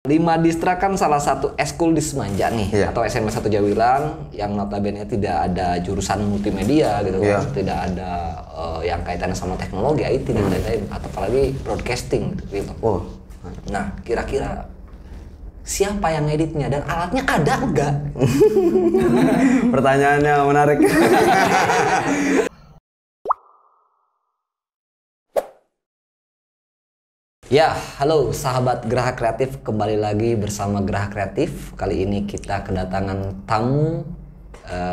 Lima Distra kan salah satu eskul di Semanja nih, Iya. atau SMA 1 Jawilan yang notabene tidak ada jurusan multimedia gitu kan, tidak ada yang kaitannya sama teknologi, IT dan lain-lain, atau apalagi broadcasting gitu. Oh. Nah, kira-kira siapa yang ngeditnya dan alatnya ada enggak? Pertanyaannya menarik. Ya, halo sahabat Geraha Kreatif, kembali lagi bersama Geraha Kreatif. Kali ini kita kedatangan tamu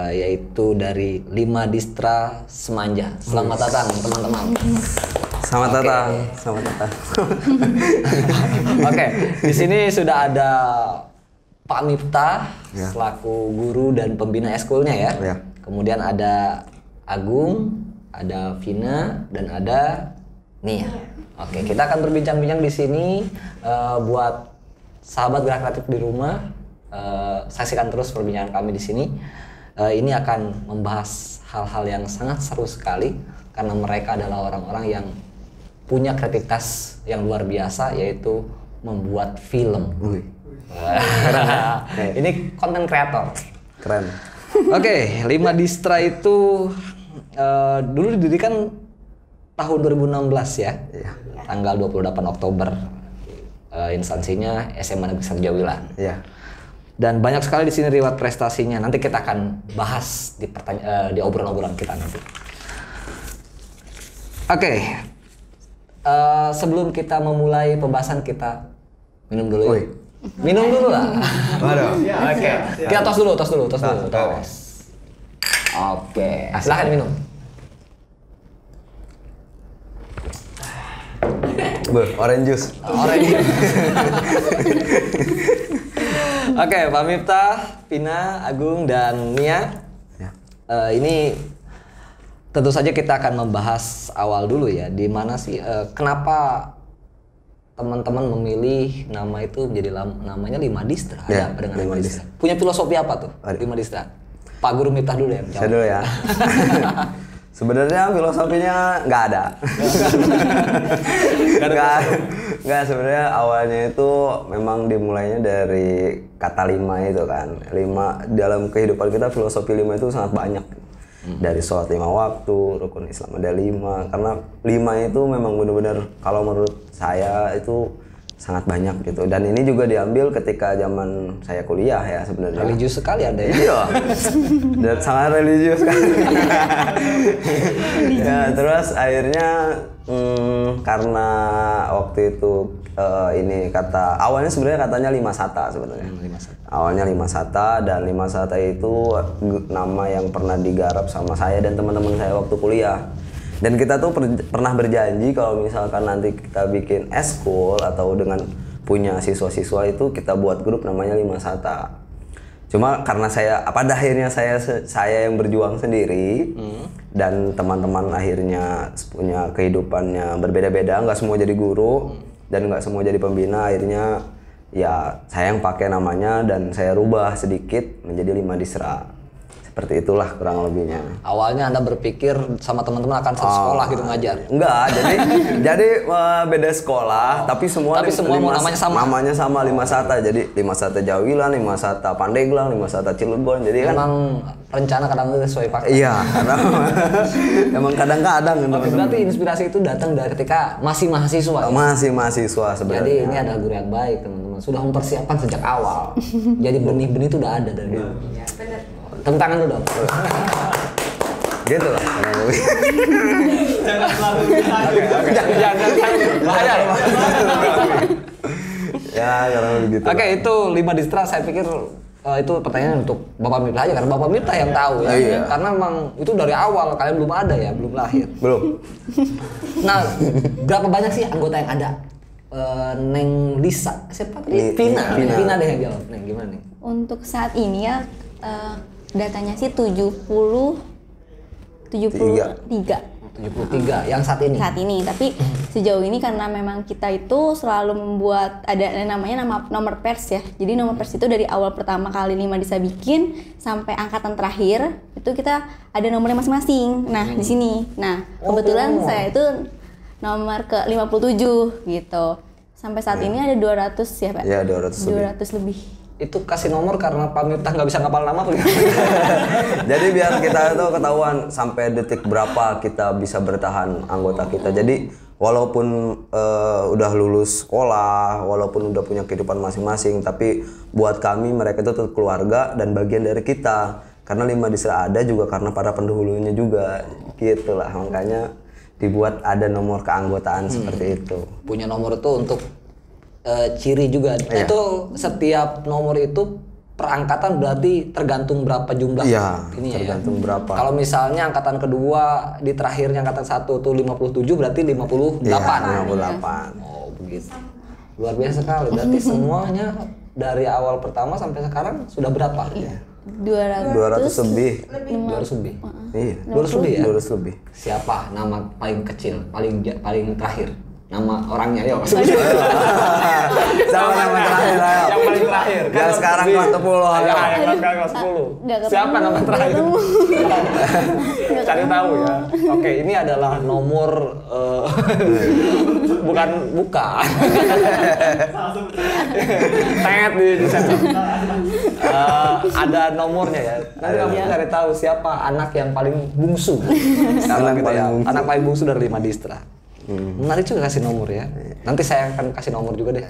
yaitu dari Lima Distra Semanja. Selamat datang teman-teman. Selamat datang. Selamat datang. Oke, di sini sudah ada Pak Miftah Ya. selaku guru dan pembina eskulnya ya. Ya. Kemudian ada Agung, ada Vina, dan ada Nia. Oke, kita akan berbincang-bincang di sini buat sahabat Gerak Kreatif di rumah. Saksikan terus perbincangan kami di sini. Ini akan membahas hal-hal yang sangat seru sekali karena mereka adalah orang-orang yang punya kreativitas yang luar biasa, yaitu membuat film. Ini konten kreator. Keren. Oke, Lima Distra itu dulu didirikan tahun 2016 ya. Iya. Tanggal 28 Oktober. Instansinya SMA Negeri 1 Jawilan. Iya. Dan banyak sekali di sini riwayat prestasinya. Nanti kita akan bahas di obrolan-obrolan kita nanti. Oke. Sebelum kita memulai pembahasan, kita minum dulu ya. Minum dulu lah. Waduh. Oke. Kita tos dulu. Tos. Oke. Silahkan minum. Orange juice. Oke, Pak Miftah, Vina, Agung, dan Nia. Ya. Ini tentu saja kita akan membahas awal dulu ya, di mana sih kenapa teman-teman memilih nama itu menjadi namanya Lima Distra? Ya, Ada apa dengan Lima Lima Distra? Punya filosofi apa tuh Lima Distra? Pak Guru Miftah dulu ya. Saya dulu ya. Sebenarnya filosofinya nggak ada. Nggak, sebenarnya awalnya itu memang dimulainya dari kata lima itu kan. Lima dalam kehidupan kita, filosofi lima itu sangat banyak. Dari sholat 5 waktu, rukun Islam ada 5. Karena 5 itu memang benar-benar kalau menurut saya itu sangat banyak gitu. Dan ini juga diambil ketika zaman saya kuliah ya sebenarnya. Religius sekali Anda ya. Iya. Dan sangat religius kan. Ya, terus akhirnya karena waktu itu ini kata awalnya sebenarnya katanya Lima Sata sebenarnya. Awalnya Lima Sata, dan Lima Sata itu nama yang pernah digarap sama saya dan teman-teman saya waktu kuliah. Dan kita tuh pernah berjanji kalau misalkan nanti kita bikin eskul atau dengan punya siswa-siswa itu kita buat grup namanya Lima Sata. Cuma karena pada akhirnya saya yang berjuang sendiri dan teman-teman akhirnya punya kehidupannya berbeda-beda, nggak semua jadi guru dan nggak semua jadi pembina, akhirnya ya saya yang pakai namanya dan saya rubah sedikit menjadi Lima Distra. Seperti itulah kurang lebihnya. Awalnya Anda berpikir sama teman-teman akan satu sekolah gitu ngajar? Enggak, jadi beda sekolah, tapi semua mau namanya sama? Namanya sama, Lima Sata. Jadi Lima Sata Jawilan, Lima Sata Pandeglang, Lima Sata Cilegon. Jadi memang rencana kadang sesuai fakta. Iya, karena emang kadang-kadang. Oke, berarti inspirasi itu datang dari ketika masih mahasiswa. Masih mahasiswa sebenarnya. Jadi ini adalah guru yang baik teman-teman. Sudah mempersiapkan sejak awal. Jadi benih-benih itu udah ada dari dulu. Iya, benar. Tepuk tangan dulu dong. Gitu lah. Jangan selalu jangan bahaya. Ya, jangan begitu. Oke, itu Lima Distra, saya pikir itu pertanyaan untuk Bapak Miftah aja, karena Bapak Miftah yang tahu ya. Iya. Karena memang itu dari awal kalian belum ada ya, belum lahir. Belum. Nah, berapa banyak sih anggota yang ada? Neng Lisa, siapa tadi? Vina deh yang jawab. Neng, gimana nih? Untuk saat ini ya datanya sih 73 yang saat ini. Saat ini, tapi sejauh ini karena memang kita itu selalu membuat ada namanya nomor pers ya. Jadi nomor pers itu dari awal pertama kali Lima Distra bikin sampai angkatan terakhir itu kita ada nomornya masing-masing. Nah, di sini. Nah, kebetulan saya itu nomor ke 57 gitu. Sampai saat ini ada 200 ya Pak? Iya 200 lebih. 200 lebih. Itu kasih nomor karena Pak Miftah nggak bisa ngapal nama apa gimana? Jadi biar kita itu ketahuan sampai detik berapa kita bisa bertahan anggota kita. Jadi walaupun udah lulus sekolah, walaupun udah punya kehidupan masing-masing, tapi buat kami mereka itu tetap keluarga dan bagian dari kita. Karena 5 Distra ada juga karena para pendahulunya juga, gitulah. Makanya dibuat ada nomor keanggotaan seperti itu. Punya nomor itu untuk ciri juga. Iya. Itu setiap nomor itu perangkatan berarti tergantung berapa jumlah Iya, ini tergantung berapa. Kalau misalnya angkatan kedua di terakhirnya angkatan 1 tuh 57 berarti 58. Iya, 58. Oh, begitu. Luar biasa sekali. Berarti semuanya dari awal pertama sampai sekarang sudah berapa? Iya. 200 lebih. 200 lebih. Iya. 200 lebih ya? 200 lebih. Siapa nama paling kecil, paling terakhir? Nama orangnya yuk. Sama nama terakhir ayo. Yang paling terakhir. Yang sekarang kelas 10 ayo. Ya, yang sekarang kelas 10. Nggak ketemu. Siapa nama terakhir? Nggak ketemu. Cari tahu ya. Oke, ini adalah nomor bukan. Tet di sana. Ada nomornya ya. Nanti kamu cari tahu siapa anak yang paling bungsu. Sekarang gitu ya. Anak paling bungsu dari 5 Distra. Menarik juga kasih nomor ya. Nanti saya akan kasih nomor juga deh.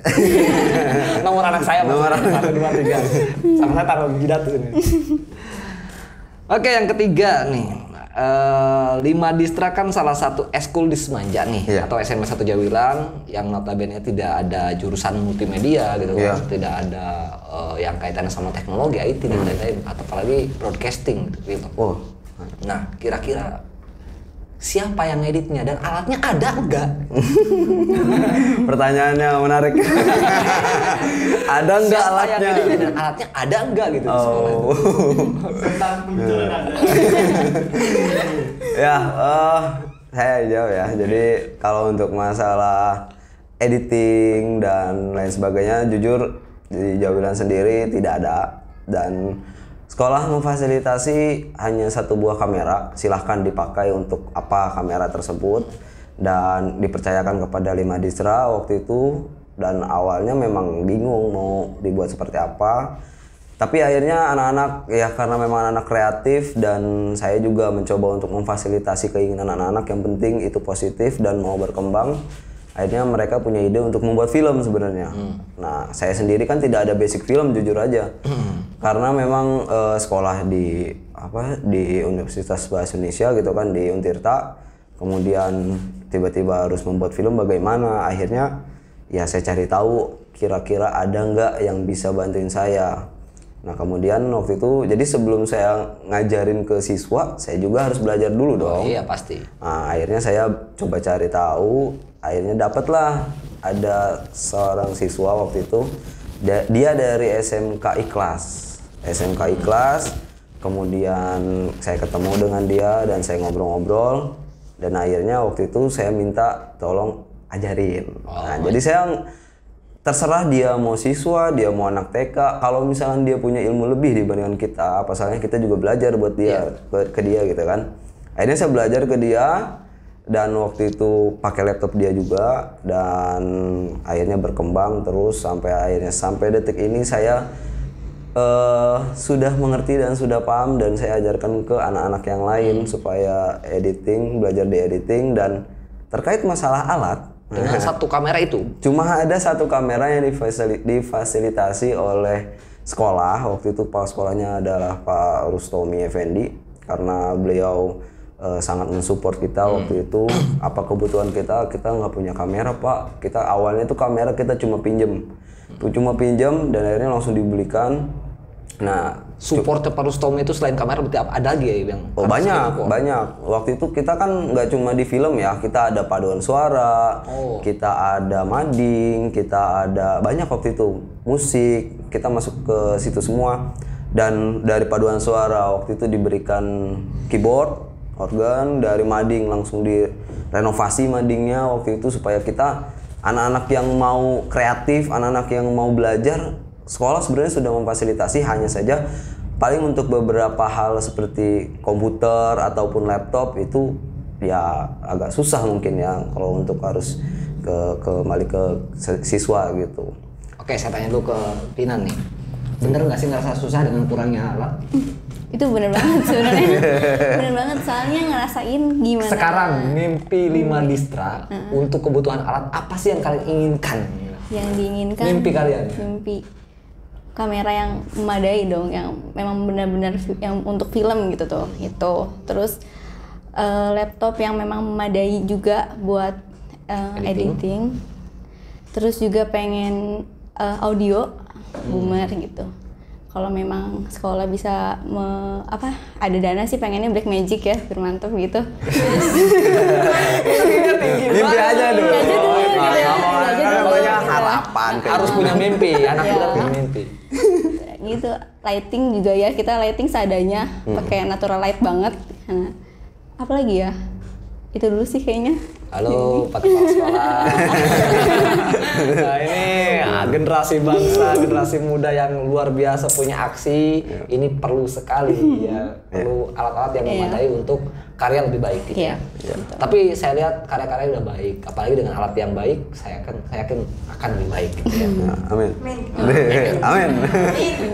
Nomor anak saya Nomor 1, 2, 3. Sama saya taruh jidat di sini. Oke, yang ketiga nih. 5 Distra kan salah satu eskul di Semanja nih, Iya. atau SMA 1 Jawilan yang notabene tidak ada jurusan multimedia gitu kan, Iya. tidak ada yang kaitannya sama teknologi, IT dan lain-lain, atau apalagi broadcasting gitu. Oh. Nah, kira-kira siapa yang ngeditnya dan alatnya ada enggak? Pertanyaannya menarik. Ada enggak Siapa yang alatnya? ngeditnya dan alatnya ada enggak gitu di sekolah itu? Ya, saya jawab ya. Jadi kalau untuk masalah editing dan lain sebagainya, jujur di Jawilan sendiri tidak ada, dan sekolah memfasilitasi hanya 1 buah kamera, silahkan dipakai untuk apa kamera tersebut, dan dipercayakan kepada 5 Distra waktu itu. Dan awalnya memang bingung mau dibuat seperti apa, tapi akhirnya anak-anak ya karena memang anak kreatif dan saya juga mencoba untuk memfasilitasi keinginan anak-anak, yang penting itu positif dan mau berkembang. Akhirnya mereka punya ide untuk membuat film sebenarnya. Nah, saya sendiri kan tidak ada basic film jujur aja. Karena memang sekolah di Universitas Bahasa Indonesia gitu kan, di Untirta. Kemudian tiba-tiba harus membuat film, bagaimana? Akhirnya ya saya cari tahu kira-kira ada nggak yang bisa bantuin saya. Nah, kemudian waktu itu jadi sebelum saya ngajarin ke siswa, saya juga harus belajar dulu dong. Iya pasti. Nah, akhirnya saya coba cari tahu, akhirnya dapatlah ada seorang siswa waktu itu, dia dari SMK Ikhlas. Kemudian saya ketemu dengan dia dan saya ngobrol-ngobrol, dan akhirnya waktu itu saya minta tolong ajarin. Nah, jadi saya terserah dia mau siswa, dia mau anak TK. Kalau misalnya dia punya ilmu lebih dibandingkan kita, pasalnya kita juga belajar buat dia, ke dia gitu kan. Akhirnya saya belajar ke dia, dan waktu itu pakai laptop dia juga, dan akhirnya berkembang terus sampai detik ini saya sudah mengerti dan sudah paham, dan saya ajarkan ke anak-anak yang lain supaya belajar di editing. Dan terkait masalah alat, Dengan 1 kamera itu. cuma ada 1 kamera yang difasilitasi oleh sekolah. Waktu itu Pak sekolahnya adalah Pak Rustomi Effendi, karena beliau sangat mensupport kita waktu itu. Apa kebutuhan kita nggak punya kamera Pak. Kita awalnya itu kamera kita cuma pinjem, dan akhirnya langsung dibelikan. Nah, Supportnya Pak Rustomi itu selain kamera berarti ada lagi ya yang banyak. Waktu itu kita kan nggak cuma di film ya, kita ada paduan suara, kita ada mading, kita ada banyak waktu itu musik, kita masuk ke situ semua. Dan dari paduan suara waktu itu diberikan keyboard, organ, dari mading langsung direnovasi madingnya waktu itu supaya kita anak-anak yang mau kreatif, anak-anak yang mau belajar. Sekolah sebenarnya sudah memfasilitasi, hanya saja paling untuk beberapa hal seperti komputer ataupun laptop itu ya agak susah mungkin ya, kalau untuk harus kembali ke siswa gitu. Oke, saya tanya dulu ke Pina nih. Bener nggak sih ngerasa susah dengan kurangnya alat? Itu bener banget sebenarnya. Bener banget, soalnya ngerasain gimana. Sekarang mimpi 5 Distra untuk kebutuhan alat apa sih yang kalian inginkan? Yang diinginkan. Mimpi kalian. Mimpi kamera yang memadai dong, yang memang benar-benar yang untuk film gitu tuh. Itu. Terus laptop yang memang memadai juga buat editing. Terus juga pengen audio boomer gitu. Kalau memang sekolah bisa ada dana sih pengennya Blackmagic ya, biar mantap gitu. Mimpi aja dulu. Namanya harapan. Harus punya mimpi, anak muda punya mimpi. Gitu, lighting juga ya, kita lighting seadanya, pakai natural light banget. Nah, apa lagi ya? Itu dulu sih kayaknya. Halo, Pak Kepala Sekolah. Nah ini generasi bangsa, generasi muda yang luar biasa punya aksi. Ini perlu sekali ya, perlu alat-alat yang memadai untuk karya lebih baik gitu ya. Tapi saya lihat karya-karya udah baik, apalagi dengan alat yang baik, saya yakin akan lebih baik gitu ya. Amin. Amin.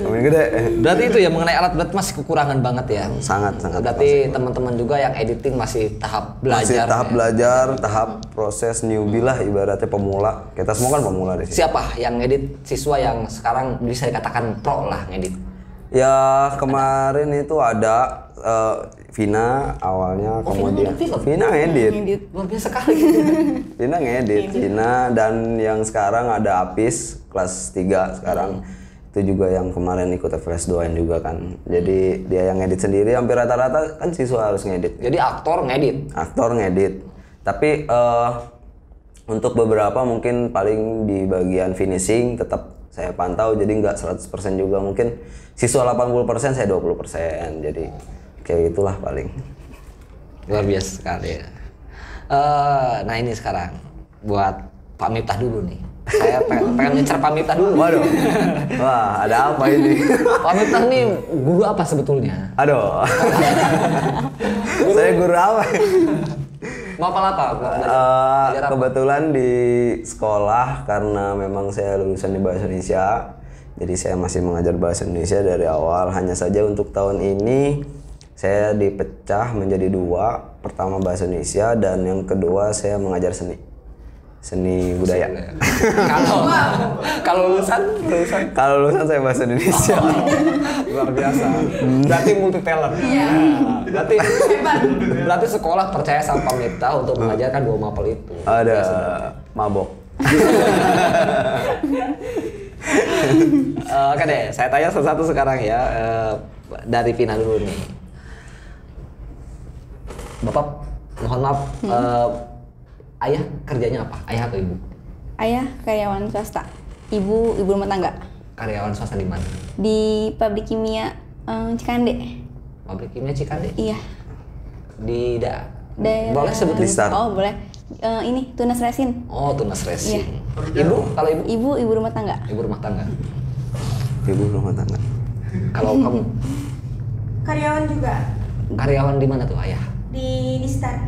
Amin gede. Berarti itu ya mengenai alat berarti masih kekurangan banget ya. Sangat. Berarti teman-teman juga yang editing masih tahap belajar. Masih tahap belajar, tahap proses newbie lah ibaratnya pemula. Kita semua kan pemula di sini. Siapa yang ngedit siswa yang sekarang bisa dikatakan pro lah ngedit? Ya kemarin itu ada Vina awalnya, kemudian Vina ngedit. Luar biasa sekali. Vina ngedit, Vina, dan yang sekarang ada Apis kelas 3 sekarang. Itu juga yang kemarin ikut FLS 2 juga kan. Jadi dia yang ngedit sendiri, hampir rata-rata kan siswa harus ngedit. Jadi aktor ngedit. Tapi untuk beberapa mungkin paling di bagian finishing tetap saya pantau, jadi nggak 100% juga, mungkin siswa 80%, saya 20%. Jadi kayak itulah paling. Luar biasa sekali ya. Nah ini sekarang buat Pak Miftah dulu nih. Saya pengen ngecer Pak Miftah dulu. Waduh. Wah, ada apa ini? Pak Miftah nih guru apa sebetulnya? Aduh. Saya guru apa? Mau apa? Kebetulan di sekolah karena memang saya lulusan di Bahasa Indonesia. Jadi saya masih mengajar Bahasa Indonesia dari awal. Hanya saja untuk tahun ini saya dipecah menjadi 2. Pertama Bahasa Indonesia dan yang kedua saya mengajar seni budaya. Kalau lulusan saya Bahasa Indonesia. Luar biasa. Berarti multi talent. Iya. Berarti sekolah percaya sama Pak Miftah untuk mengajarkan 2 mapel itu. Ada mabok. Oke deh, saya tanya satu-satu sekarang ya. Dari Vina dulu nih. Bapak, mohon maaf. Ayah kerjanya apa? Ayah atau ibu? Ayah karyawan swasta, ibu rumah tangga. Karyawan swasta di mana? Di pabrik kimia Cikande. Pabrik kimia Cikande? Iya. Di daerah. Boleh sebut Listar. Oh boleh. Ini Tunas Resin. Oh Tunas Resin. Iya. Ibu? Kalau ibu? Ibu rumah tangga. Ibu rumah tangga. Ibu rumah tangga. Kalau kamu? Karyawan juga. Karyawan di mana tuh ayah? Di Star.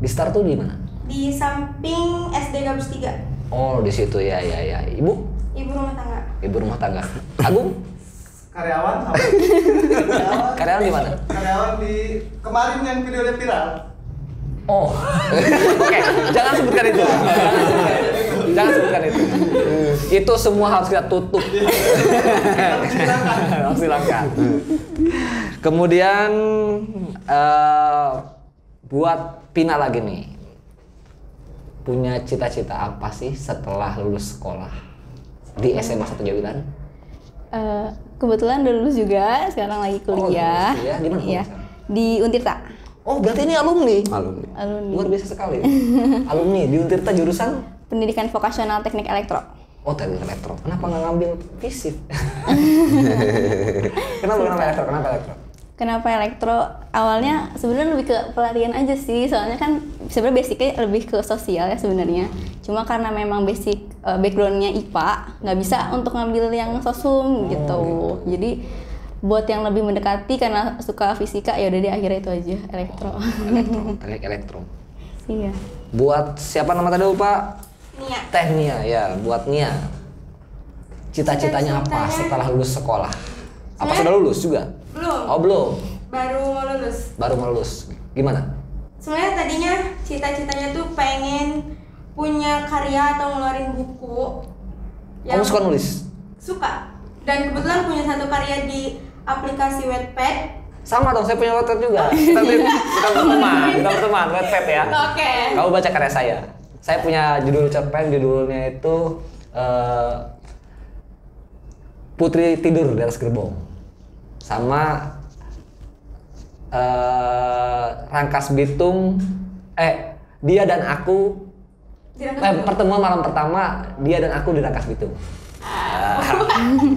Di Star tuh di mana? Di samping SD Gabus 3. Oh di situ ya. Ibu? Ibu rumah tangga. Ibu rumah tangga. Agung? Karyawan sama. Karyawan di mana? Karyawan di kemarin yang videonya viral. Oh. Oke, jangan sebutkan itu. Jangan sebutkan itu. Itu semua harus kita tutup. Harus hilangkan. Kemudian buat Pina lagi nih. Punya cita-cita apa sih setelah lulus sekolah di SMA 1 Jawilan? Kebetulan udah lulus juga, sekarang lagi kuliah. Oh, di mana? Iya. Di Untirta. Oh, berarti ini alumni. Alumni. Luar biasa sekali. Alumni di Untirta jurusan Pendidikan Vokasional Teknik Elektro. Oh, teknik elektro. Kenapa nggak ngambil fisip? Kenapa elektro? Kenapa elektro? Awalnya sebenarnya lebih ke pelarian aja sih, soalnya kan sebenarnya basicnya lebih ke sosial ya sebenarnya. Cuma karena memang basic backgroundnya IPA, nggak bisa untuk ngambil yang sosum gitu. Jadi buat yang lebih mendekati karena suka fisika ya udah deh akhirnya itu aja elektro. Teknik elektro. Iya. Buat siapa nama tadi lupa? Nia. Teh Nia ya, buat Nia. Cita-citanya apa setelah lulus sekolah? Apa sudah lulus juga? Belum. Oh belum. Baru mau lulus. Baru mau lulus. Gimana? Sebenarnya tadinya cita-citanya tuh pengen punya karya atau ngeluarin buku. Kamu suka nulis? Suka. Dan kebetulan punya satu karya di aplikasi Wattpad. Sama dong, saya punya Wattpad juga. Kita berteman, Wattpad ya. Oke. Kamu baca karya saya. Saya punya judul cerpen, judulnya itu Putri Tidur di Atas Gerbong. Sama Rangkas Bitung, Dia dan Aku. Pertemuan malam pertama Dia dan Aku di Rangkas Bitung.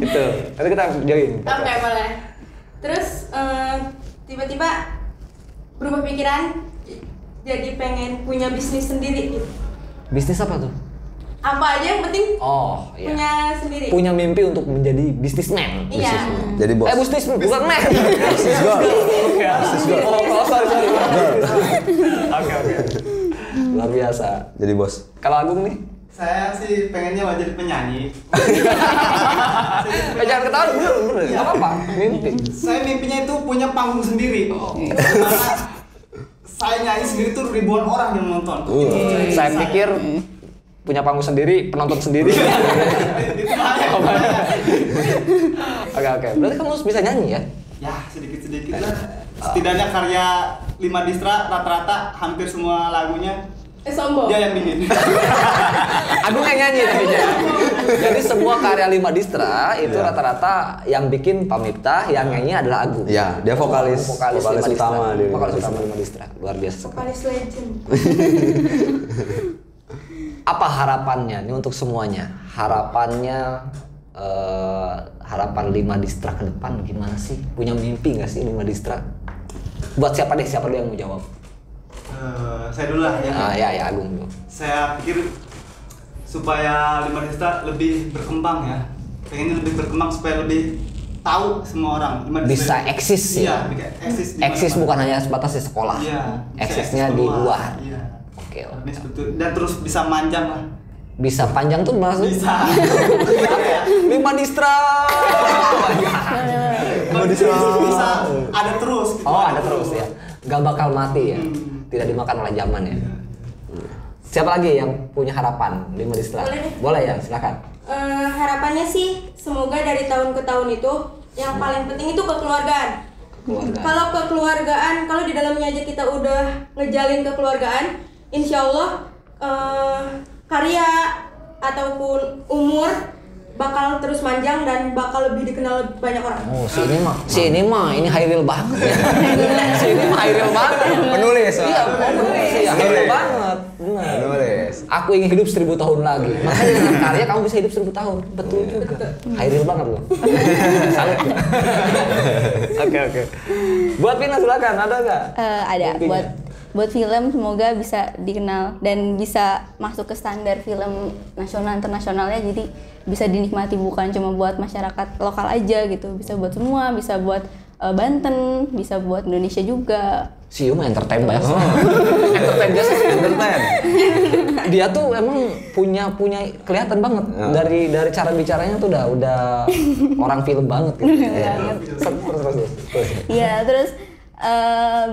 Itu. Nanti kita join. Oke, boleh. Terus tiba-tiba berubah pikiran jadi pengen punya bisnis sendiri gitu. Bisnis apa tuh? Apa aja yang penting Oh, iya. punya sendiri. Punya mimpi untuk menjadi bisnisman. Iya. Jadi bos. Bisnis bukan man. Bisnis gua. Bisnis gua. Oh, sorry. Oke. Luar biasa. Jadi bos. Kalau Agung nih? Saya sih pengennya mau jadi penyanyi. Jangan ketawa bener. Enggak apa-apa. Mimpi. Saya mimpinya itu punya panggung sendiri. Karena saya nyanyi sendiri tuh ribuan orang yang nonton. Saya pikir punya panggung sendiri, penonton sendiri. Itu bahaya. Oke. Berarti kamu bisa nyanyi ya? Ya, sedikit-sedikit lah. Setidaknya karya 5 Distra rata-rata hampir semua lagunya Sombong. dia yang bikin. Agung yang nyanyi tapi ya. Jadi semua karya 5 Distra itu rata-rata yang bikin Pak Miftah, yang nyanyi adalah Agung. Ya, dia vokalis 5 utama Distra. di Vokalis utama 5 Distra. Luar biasa sekali. Vokalis legend. Apa harapannya nih untuk semuanya? Harapannya harapan 5 Distra ke depan gimana sih? Punya mimpi nggak sih 5 Distra? Buat siapa deh? Siapa dulu yang mau jawab? Saya dulu lah ya. Ya Agung dulu. Saya pikir supaya 5 Distra lebih berkembang ya. Pengennya lebih berkembang supaya lebih tahu semua orang. 5 Distra Bisa eksis Iya, ya? eksis. di Eksis mana-mana. bukan hanya sebatas di sekolah. Iya. bisa Eksisnya eksis di keluar. luar. Iya. Oke. Ini betul. Dan terus bisa manjang lah. Bisa panjang tuh maksud? Bisa. 5 Distra. Bisa ada terus. gitu. Oh, ada terus ya. Gak bakal mati ya. Tidak dimakan oleh zaman ya. Siapa lagi yang punya harapan 5 Distra? Boleh deh. Boleh ya, silakan. Harapannya sih semoga dari tahun ke tahun itu yang paling penting itu kekeluargaan. Keluarga. Kalau kekeluargaan, kalau di dalamnya aja kita udah ngejalin kekeluargaan, insya Allah karya ataupun umur bakal terus manjang dan bakal lebih dikenal banyak orang. Oh, si ini mah ini high real banget ya. Si ini mah high real banget. Penulis. Iya, penulis. Iya, high real banget. Benar. Penulis. Aku ingin hidup 1000 tahun lagi. Makanya dengan karya kamu bisa hidup 1000 tahun. Betul juga. High real banget loh. Salut. Oke. Buat Vina silakan, ada nggak? Ada Mimpinya? buat film semoga bisa dikenal dan bisa masuk ke standar film nasional internasionalnya, jadi bisa dinikmati bukan cuma buat masyarakat lokal aja gitu, bisa buat semua, bisa buat Banten, bisa buat Indonesia juga. Si Yuma entertain banyak. Entertain biasa sih, entertain. Dia tuh emang punya kelihatan banget dari cara bicaranya tuh udah orang film banget gitu. Terus. Iya, terus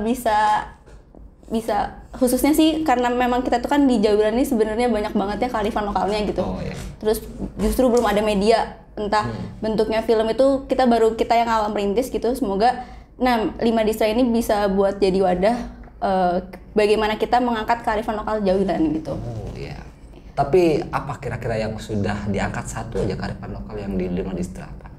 bisa khususnya sih karena memang kita tuh kan di Jawa ini sebenarnya banyak banget ya kearifan lokalnya gitu. Oh, iya. Terus justru belum ada media, entah bentuknya film itu kita yang awal merintis gitu. Semoga 5 Distra ini bisa buat jadi wadah bagaimana kita mengangkat kearifan lokal Jawilan gitu. Oh iya. Tapi apa kira-kira yang sudah diangkat satu aja kearifan lokal yang di 5 Distra apa?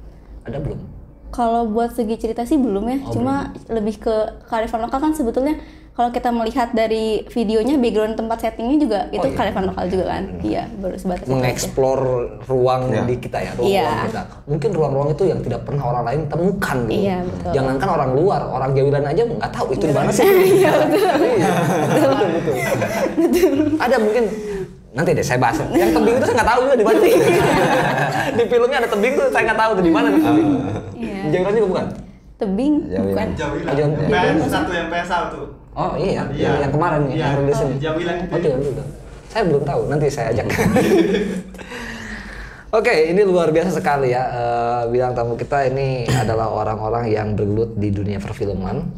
Ada belum? Kalau buat segi cerita sih belum ya, cuma lebih ke kearifan lokal kan sebetulnya kalau kita melihat dari videonya background tempat settingnya juga itu kearifan lokal juga kan. Iya, baru sebatas itu aja. Mengeksplor ruang di kita ya, ruang-ruang kita. Mungkin ruang-ruang itu yang tidak pernah orang lain temukan gitu. Iya, betul. Jangankan orang luar, orang Jawilan aja nggak tahu itu di mana sih. Iya, betul. Ada mungkin nanti deh saya bahas. Yang tebing itu saya nggak tahu juga di mana. Di filmnya ada tebing tuh saya nggak tahu tuh di mana tebing. Iya. Jawilan juga bukan? Tebing Jawilan. bukan. Jawilan. PS1 yang PS1 tuh. Oh iya, yang kemarin Iya. yang rilis ini. Jawilan itu. Oh Jawilan juga. Saya belum tahu, nanti saya ajak. Oke, ini luar biasa sekali ya. Bintang tamu kita ini adalah orang-orang yang bergelut di dunia perfilman,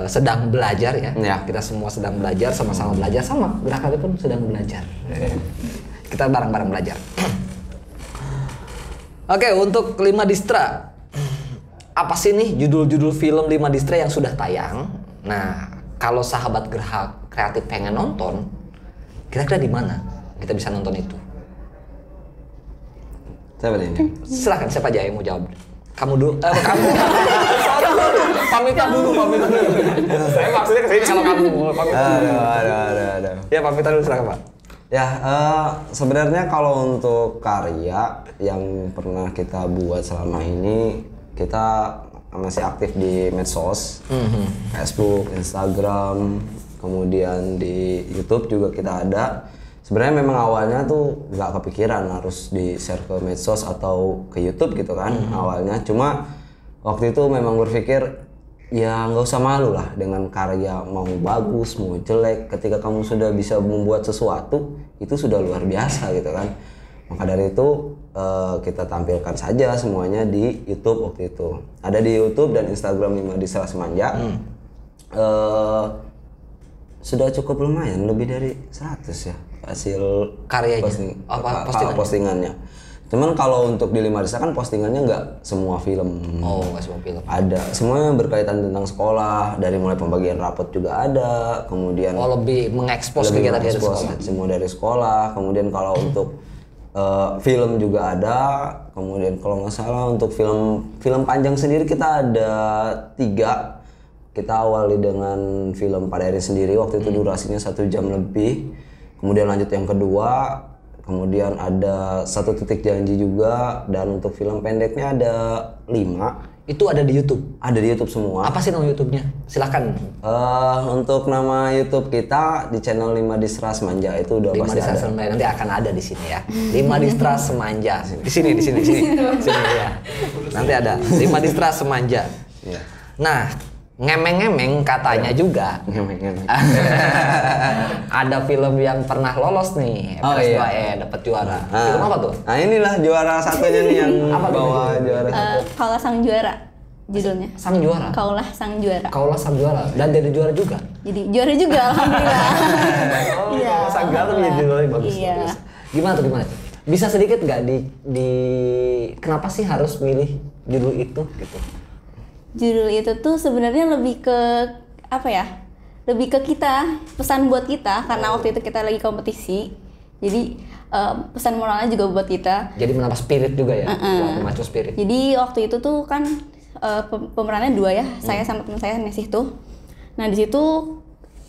sedang belajar ya. Kita semua sedang belajar, sama-sama belajar, sama Gerakannya pun sedang belajar. Kita bareng-bareng belajar. Oke, untuk 5 Distra, apa sih nih judul-judul film 5 Distra yang sudah tayang? Nah, kalau sahabat Gerak Kreatif pengen nonton, kira-kira di mana kita bisa nonton itu? Siapa ini? Silahkan, siapa aja yang mau jawab? Kamu dulu, kamu. Pamitan dulu. Saya maksudnya kesini kalau kamu pamitan dulu. Ada. Ya, pamitan dulu, silakan Pak. Ya, sebenarnya kalau untuk karya yang pernah kita buat selama ini, kita masih aktif di medsos, Facebook, Instagram, kemudian di YouTube juga kita ada. Sebenarnya memang awalnya tuh nggak kepikiran harus di-share ke medsos atau ke YouTube gitu kan awalnya. Cuma waktu itu memang berpikir ya nggak usah malu lah dengan karya, mau bagus mau jelek, ketika kamu sudah bisa membuat sesuatu itu sudah luar biasa gitu kan. Maka dari itu kita tampilkan saja semuanya di YouTube waktu itu. Ada di YouTube dan Instagram 5 Distra Semanja. Sudah cukup lumayan, lebih dari 100 ya hasil karyanya, postingannya. Cuman kalau untuk di 5 Distra kan postingannya nggak semua film. Oh, nggak semua film. Ada, semuanya berkaitan tentang sekolah, dari mulai pembagian rapot juga ada, kemudian lebih mengekspos kegiatan dari sekolah. Semua dari sekolah. Kemudian kalau untuk film juga ada. Kemudian kalau nggak salah untuk film panjang sendiri kita ada 3. Kita awali dengan film Pada Airnya Sendiri, waktu itu durasinya 1 jam lebih. Kemudian lanjut yang kedua, kemudian ada 1 Titik Janji juga, dan untuk film pendeknya ada 5. Itu ada di YouTube? Ada di YouTube semua. Apa sih nama YouTube-nya? Silahkan. Untuk nama YouTube kita di channel 5 Distra Semanja itu udah 5 pasti Distra ada. Semanja, nanti akan ada di sini ya. 5 Distra Semanja. Di sini ya. Nanti ada 5 Distra Semanja. Iya. Nah, ngemeng-ngemeng katanya juga. Ada film yang pernah lolos nih, FS2E dapat juara. Film apa tuh? Nah, inilah juara satunya nih yang bawa juara satu. Kaulah Sang Juara judulnya. Sang Juara. Kaulah Sang Juara. Kaulah Sang Juara dan jadi juara juga. Jadi juara juga alhamdulillah. Iya. Sang Juara tuh jadi judulnya bagus. Iya. Gimana tuh gimana? Bisa sedikit nggak di kenapa sih harus milih judul itu gitu? Judul itu tuh sebenarnya lebih ke apa ya? Lebih ke kita, pesan buat kita karena waktu itu kita lagi kompetisi. Jadi pesan moralnya juga buat kita. Jadi menambah spirit juga ya, memacu spirit. Jadi waktu itu tuh kan pemerannya 2 ya, saya sama teman saya Nesih tuh. Nah di situ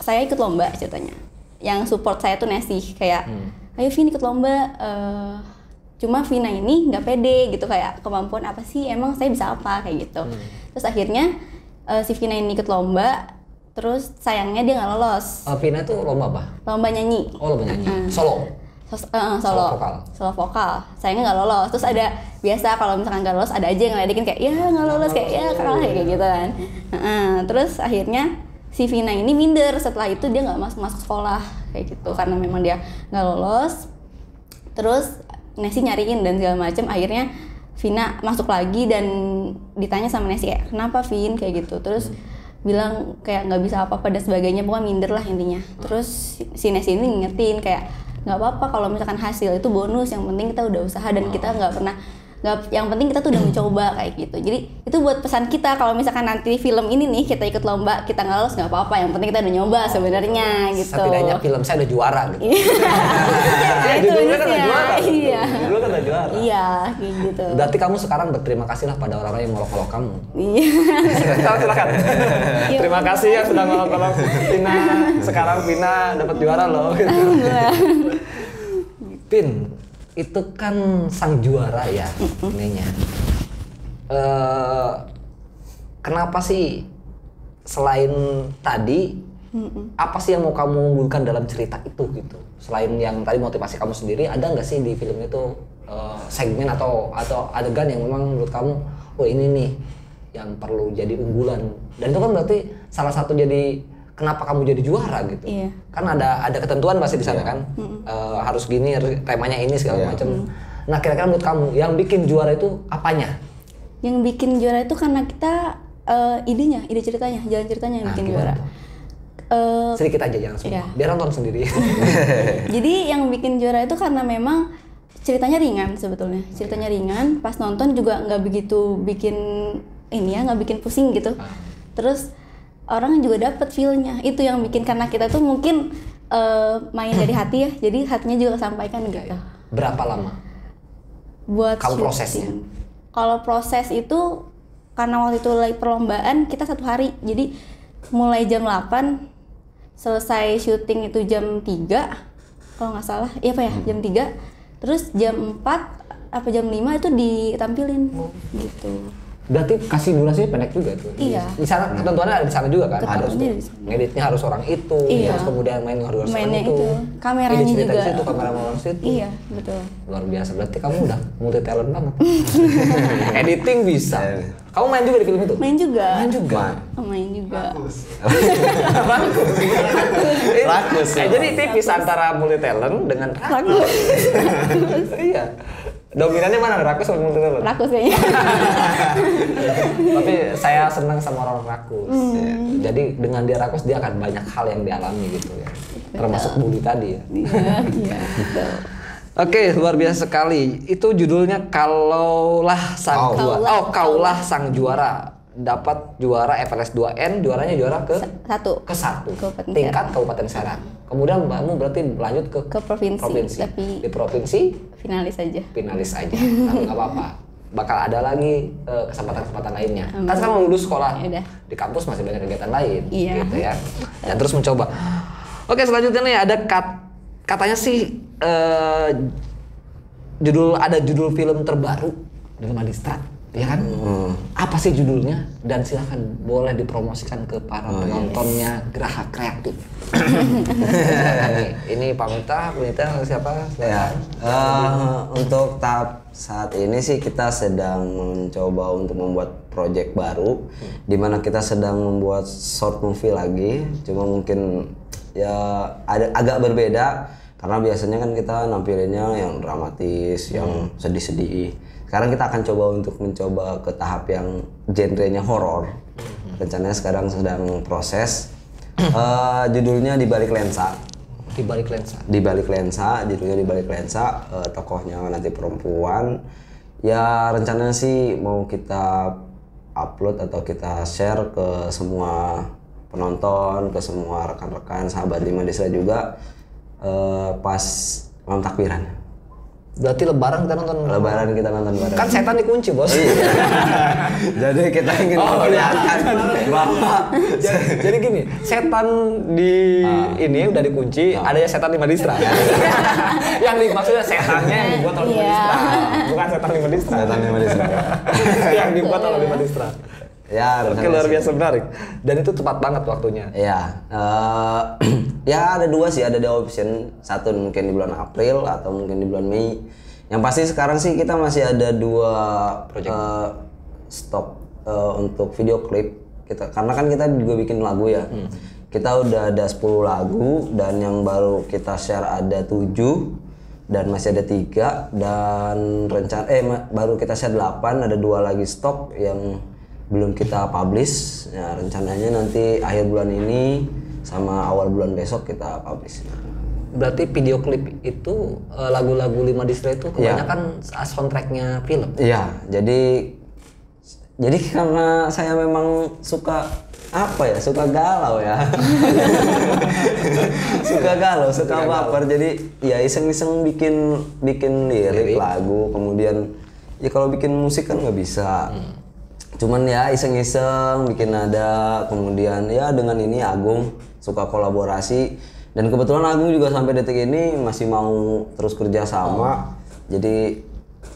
saya ikut lomba ceritanya. Yang support saya tuh Nesih kayak, ayo Vin ikut lomba. Cuma Vina ini nggak pede gitu, kayak kemampuan apa sih, emang saya bisa apa kayak gitu. Terus akhirnya si Vina ini ikut lomba, terus sayangnya dia nggak lolos. Vina itu lomba apa? Lomba nyanyi. Oh, lomba nyanyi. Solo. Solo vokal. Sayangnya nggak lolos. Terus ada biasa kalau misalkan nggak lolos ada aja yang ngeledekin kayak ya nggak lolos, kayak ya kalah kayak gitu kan. Terus akhirnya si Vina ini minder, setelah itu dia nggak masuk sekolah kayak gitu karena memang dia nggak lolos. Terus Nesi nyariin dan segala macam, akhirnya Vina masuk lagi dan ditanya sama Nesi kayak kenapa Vin kayak gitu, terus bilang kayak nggak bisa apa-apa dan sebagainya, pokoknya minder lah intinya. Terus si Nesi ini ngingetin kayak nggak apa-apa kalau misalkan hasil itu bonus, yang penting kita udah usaha dan kita yang penting kita tuh udah mencoba kayak gitu. Jadi itu buat pesan kita kalau misalkan nanti film ini nih kita ikut lomba kita nggak lolos nggak apa-apa, yang penting kita udah nyoba sebenarnya gitu. Setidaknya film saya udah juara gitu. Itu judulnya kan udah juara. Iya. Judulnya kan udah juara. Iya kayak gitu. Berarti kamu sekarang berterima kasih lah pada orang-orang yang ngolok-ngolok kamu. Iya. Silakan. Terima kasih ya sudah ngolok-ngolok Vina. Sekarang Vina dapat juara loh. Pin, itu kan sang juara ya ininya. Kenapa sih selain tadi apa sih yang mau kamu unggulkan dalam cerita itu gitu? Selain yang tadi motivasi kamu sendiri, ada nggak sih di film itu segmen atau adegan yang memang menurut kamu, oh ini nih yang perlu jadi unggulan? Dan itu kan berarti salah satu jadi kenapa kamu jadi juara gitu. Iya. Kan ada ketentuan pasti di sana kan. Harus gini, temanya ini segala macam. Nah, kira-kira menurut kamu yang bikin juara itu apanya? Yang bikin juara itu karena kita ide ceritanya, jalan ceritanya yang bikin juara. Sedikit aja jangan semua. Iya. Biar nonton sendiri. Jadi yang bikin juara itu karena memang ceritanya ringan sebetulnya. Ceritanya ringan, pas nonton juga nggak begitu bikin nggak bikin pusing gitu. Terus orang juga dapet feel-nya. Itu yang bikin, karena kita tuh mungkin main dari hati ya. Jadi hatinya juga sampaikan gitu. Berapa lama? Buat Kamu syuting. prosesnya? Kalau proses itu karena waktu itu lagi perlombaan kita 1 hari. Jadi mulai jam 8 selesai syuting itu jam 3 kalau nggak salah. Iya apa ya? Jam 3. Terus jam 4 apa jam 5 itu ditampilin gitu. Berarti kasih durasinya pendek juga tuh. Iya. Di sana ketentuannya ada di sana juga kan. Harus Ketentuannya tuh. di sana. Ngeditnya harus orang itu, Iya. terus kemudian main harus orang Mainnya itu. itu. Kameranya Ide cerita juga. di situ, kamera orang situ. Iya, betul. Luar biasa. Berarti kamu udah multi talent banget. Editing bisa. Kamu main juga di film itu? Main juga. Main juga. Main juga. Rakus ya. Jadi tipis antara multi talent dengan rakus. Iya. Dominannya mana, rakus atau multi talent? Rakus kayaknya. Tapi saya senang sama orang rakus. Ya. Jadi dengan dia rakus dia akan banyak hal yang dialami gitu ya. Termasuk bully tadi ya. Iya, betul. Oke, luar biasa sekali. Itu judulnya Kaulah Sang Juara. Oh, Kaulah Sang Juara. Dapat juara FLS 2N, juaranya juara ke Satu. satu. Kabupaten Tingkat Serang. Kabupaten Serang. Kemudian kamu berarti lanjut ke Provinsi, tapi di provinsi finalis aja. finalis aja. Tapi nggak apa-apa. Bakal ada lagi kesempatan-kesempatan lainnya. Kan sekarang lulus sekolah. Yaudah. Di kampus masih banyak kegiatan lain Iya. gitu ya. Dan terus mencoba. Oke, selanjutnya nih ada katanya sih judul film terbaru dari Madistrat, ya kan? Apa sih judulnya? Dan silahkan boleh dipromosikan ke para penontonnya Geraha Kreatif. Ini Pak Mita siapa? Ya, untuk tahap saat ini sih kita sedang mencoba untuk membuat project baru, di mana kita sedang membuat short movie lagi. Cuma mungkin ya ada agak berbeda karena biasanya kan kita nampilinnya yang dramatis, yang sedih-sedih. Sekarang kita akan mencoba ke tahap yang genrenya horor. Rencananya sekarang sedang proses. Judulnya Di Balik Lensa. Di Balik Lensa. Di Balik Lensa, judulnya Di Balik Lensa. Tokohnya nanti perempuan. Ya rencananya sih mau kita upload atau kita share ke semua penonton, ke semua rekan-rekan sahabat Lima Desa juga pas malam takbiran. Berarti Lebaran kita nonton. Lebaran kita nonton bareng. Kan setan dikunci, Bos. Jadi kita ingin memperlihatkan bahwa Jadi gini, setan di ini udah dikunci, ada ya setan di Madistra. Yang maksudnya setannya yang dibuat oleh Madistra, bukan setan di Madistra. Setan Lima Desa. Yang dibuat oleh Madistra. Ya, Oke, luar biasa menarik. Dan itu tepat banget waktunya. Ya, ya ada dua sih, ada dua option. Satu mungkin di bulan April atau mungkin di bulan Mei. Yang pasti sekarang sih kita masih ada dua stok untuk video klip kita, karena kan kita juga bikin lagu ya. Kita udah ada 10 lagu dan yang baru kita share ada 7 dan masih ada 3 dan baru kita share 8, ada 2 lagi stok yang belum kita publish. Ya, rencananya nanti akhir bulan ini sama awal bulan besok kita publish. Berarti video klip itu lagu-lagu Lima Distra itu kebanyakan soundtracknya film. Iya, jadi karena saya memang suka suka galau ya. suka baper. Jadi ya iseng-iseng bikin lirik lagu, kemudian ya kalau bikin musik kan nggak bisa. Cuman ya iseng-iseng bikin nada, kemudian ya dengan ini Agung suka kolaborasi dan kebetulan Agung juga sampai detik ini masih mau terus kerja sama. Jadi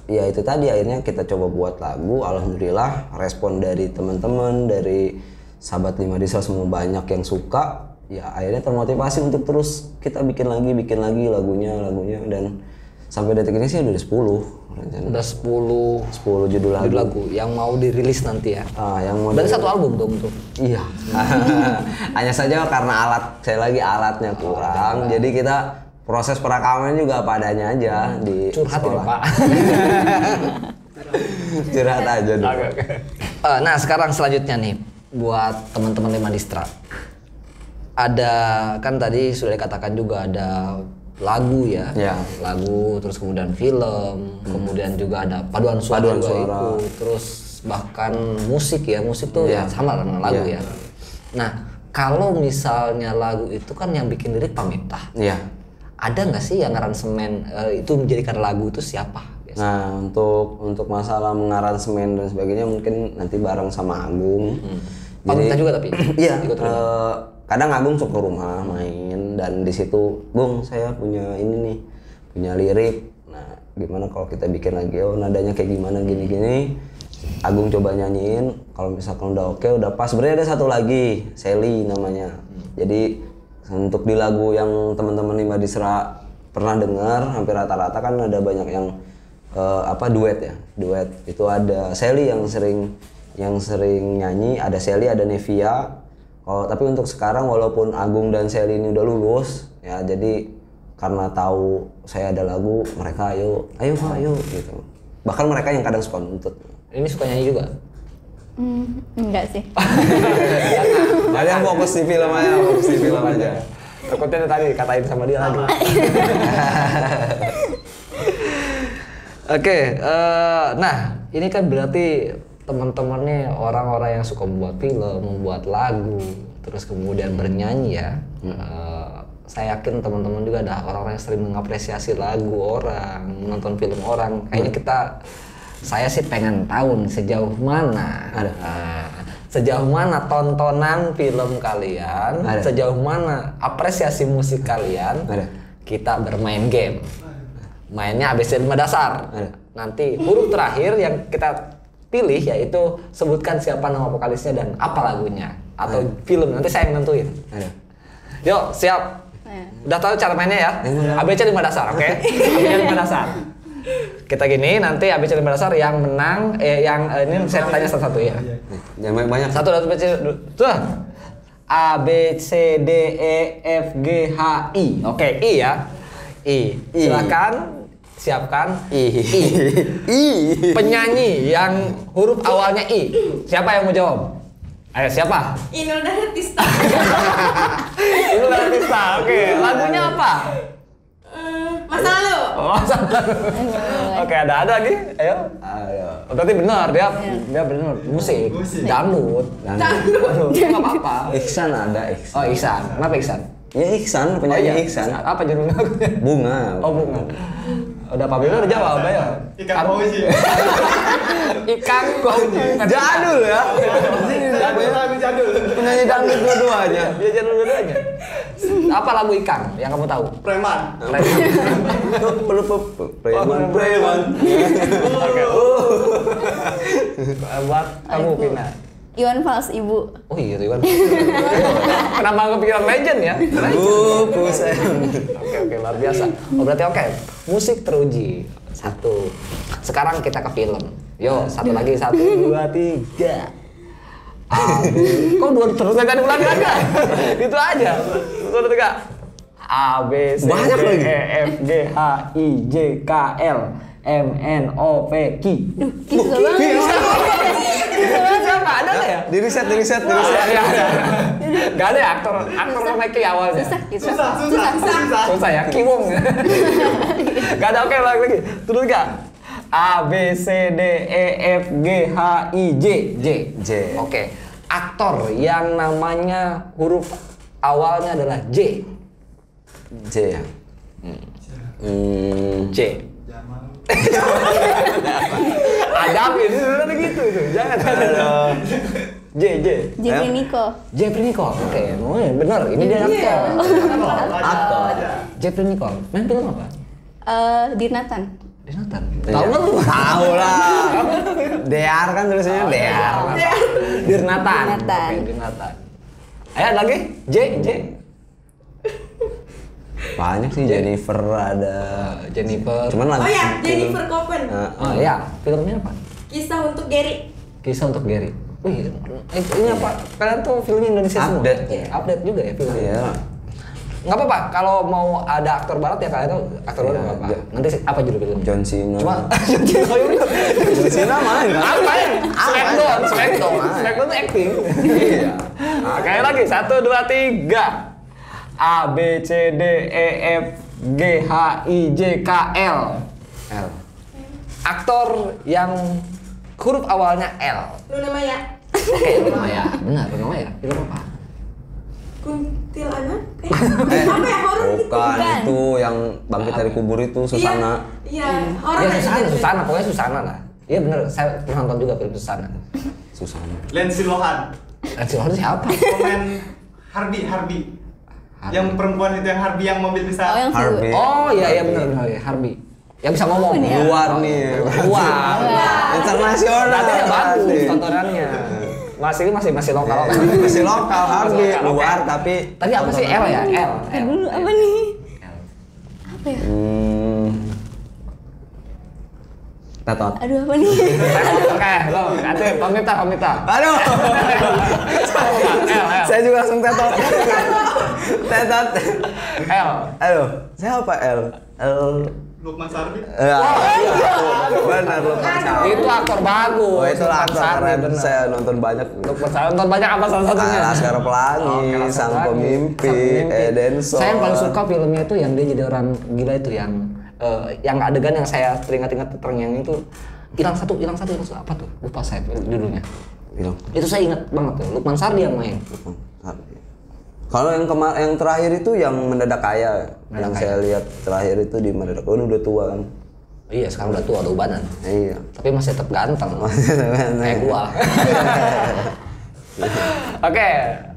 ya itu tadi akhirnya kita coba buat lagu, alhamdulillah respon dari teman-teman, dari sahabat Lima Desa semua banyak yang suka. Ya akhirnya termotivasi untuk terus kita bikin lagi lagunya dan sampai detik ini sih udah 10. Rencana Udah 10 10 judul lagu. yang mau dirilis nanti ya. Yang mau Berarti satu album dong tuh. Iya. Hanya saja karena alatnya kurang, jadi kita proses perekaman juga padanya aja di Curhat ini sekolah. Pak. Curhat aja dulu. Nah sekarang selanjutnya nih buat teman-teman Lima Distra. Ada kan tadi sudah dikatakan juga ada lagu ya, Ya. lagu, terus kemudian film, kemudian juga ada paduan suara, Paduan juga suara. ikut, terus bahkan musik tuh Ya. ya sama dengan lagu Ya. ya. Nah kalau misalnya lagu itu kan yang bikin lirik Pamita, Iya. ada nggak sih yang aransemen itu menjadikan lagu itu siapa? Nah, untuk masalah mengaransemen dan sebagainya mungkin nanti bareng sama Agung. Pamita juga tapi Iya. ikut Kadang Agung suka ke rumah main dan di situ, Gung saya punya ini nih, punya lirik. Nah, gimana kalau kita bikin lagi? Oh, nadanya kayak gimana gini-gini. Agung coba nyanyiin. Kalau misalkan udah oke, udah pas. Sebenarnya ada satu lagi, Sally namanya. Jadi untuk di lagu yang teman-teman Lima Distra pernah dengar, hampir rata-rata kan ada banyak yang duet ya. Duet itu ada Sally yang sering nyanyi, ada Sally, ada Nevia. Tapi untuk sekarang walaupun Agung dan Sally ini udah lulus ya, jadi karena tahu saya ada lagu, mereka ayo gitu. Bahkan mereka yang kadang suka nuntut. Ini suka nyanyi juga? Enggak sih. Kalian fokus di film aja, Takutnya tadi katain sama dia lagi. Oke, nah ini kan berarti teman-temannya orang-orang yang suka membuat film, membuat lagu, terus kemudian bernyanyi ya. Saya yakin teman-teman juga ada orang-orang yang sering mengapresiasi lagu orang, menonton film orang. Kayaknya saya sih pengen tahu nih sejauh mana sejauh mana tontonan film kalian, sejauh mana apresiasi musik kalian. Kita bermain game. Mainnya ABC 5 dasar. Nanti huruf terakhir yang kita pilih yaitu sebutkan siapa nama vokalisnya dan apa lagunya atau film, nanti saya yang nentuin. Yuk, siap. Udah tahu cara mainnya ya? ABC 5 dasar, oke? ABC 5 dasar. Kita gini, nanti ABC 5 dasar yang menang, ini saya tanya satu-satu ya. Jangan banyak. Satu, dua, tiga, tuh. A, B, C, D, E, F, G, H, I. Oke, I ya. I. Silakan siapkan I. Penyanyi yang huruf awalnya I. Siapa yang mau jawab? Ayo, siapa? Inul Daratista. Inul Daratista. Oke, lagunya apa? Masa lalu. Oke, ada lagi. Ayo. Berarti benar dia benar musik. Dangdut. Waduh, enggak apa-apa. Ihsan ada Ihsan. Oh, Ihsan. Kenapa Ihsan? Ya Ihsan, penyanyi Ihsan. Apa judul lagunya? Bunga. Oh, Bunga. Udah Pak Bino udah jawab ya. Ikan Fauzi. Ikan Fauzi. Jadul ya. Jadul. Penyanyi dangdut dua-duanya. Dia jadul dua-duanya. Apa lagu Ikan yang kamu tahu? Preman. Preman. Oke. Buat kamu Pina. Iwan Fals Ibu. Oh iya Iwan. Kenapa kepikiran legend ya? Oke, luar biasa. Oh berarti oke. Musik teruji. Satu. Sekarang kita ke film. Yo, satu lagi. 1, 2, 3. Kok dua terus tadi ulang aja? Itu aja. 1, 2, 3. A, B, C, D, E, F, G, H, I, J, K, L, M, N, O, P, Q. Susah banget. Siapa? Ada nggak ya? Di riset. Gak ada ya aktor namanya Ki awalnya. Susah gitu. Susah ya, Kiwong. Gak ada, oke lagi. Terus gak? A, B, C, D, E, F, G, H, I, J. Oke. Aktor yang namanya huruf awalnya adalah J. J ya. J. Ada ini sebenarnya gitu itu. Jangan. J. Jeffrey Nicole. Jeffrey Nicole. Oke, benar. Ini dia aktor. Aktor. Jeffrey Nicole. Main film apa? Dirnatan. Dinatan. Tahu nggak lu? Tahu lah. Dear kan tulisannya Dear. Dirnatan. Dirnatan. Oke, Dirnatan. Ayo lagi. J. Banyak sih, Jennifer ada. Jennifer. Cuman Oh lagi ya, Jennifer Copen. Oh iya, filmnya apa? Kisah untuk Gary. Kisah untuk Gary. Wih, ini apa? Kalian tuh filmnya Indonesia semua? Update. Update juga ya filmnya? Iya. Nggak apa-apa, kalau mau ada aktor barat ya kalian tuh aktor barat nggak apa-apa. Nanti apa judul filmnya? John Cena. Cuma John Cena main kan? apa ya? Smackdown tuh acting. Iya. Sekali lagi, 1, 2, 3. A, B, C, D, E, F, G, H, I, J, K, L. L. Aktor yang huruf awalnya L. Luna Maya. Oke, Luna Maya. Benar, Luna Maya. Film apa? Kuntilanak? Apa ya, horor gitu? Bukan, itu yang bangkit dari kubur itu Susana. Iya, horor. Ya Susana, pokoknya Susana lah. Iya benar, saya pernah nonton juga film Susana. Susana. Lindsay Lohan. Silahkan siapa? Pemain Harvey. Yang perempuan itu yang Harvey yang mobil bisa. Oh yang Harvey. Oh iya benar ya, Harvey. Yang bisa ngomong. Luar nih. Luar. Internasional. Berarti ya bagus nih. tontonannya. Masih lokal. Masih lokal Harvey, Lokal, luar oke. tapi Tadi apa sih L ya? L. dulu apa nih? Apa ya? Tetot. Aduh apa nih? Oke, lo, nanti pamita. Aduh. L. Saya juga langsung tetot. Tetot. L. Aduh, siapa L? Lukman Sardi. Ya, benar Lukman Sardi. Itu aktor bagus. Oh, itu Lukman aktor Sardi, keren. bener. Saya nonton banyak. Lukman Sardi nonton banyak apa salah satunya? Laskar Pelangi, Oke, Laskar Sang Pelangi, Pemimpi, Sang Pemimpi. Edenson. Saya yang paling suka filmnya itu yang dia jadi orang gila itu yang adegan yang saya teringat-ingat terngiang itu hilang satu apa tuh? Lupa saya judulnya. Bilang, Itu saya ingat banget tuh. Lukman Sardi yang main. Lukman Sardi. Kalau yang terakhir itu yang Mendadak Kaya. Yang saya lihat terakhir itu di Mendadak Kaya. Udah tua kan. Iya, sekarang udah tua, udah ubanan. Iya. Tapi masih tetap ganteng. Kayak gua. Oke,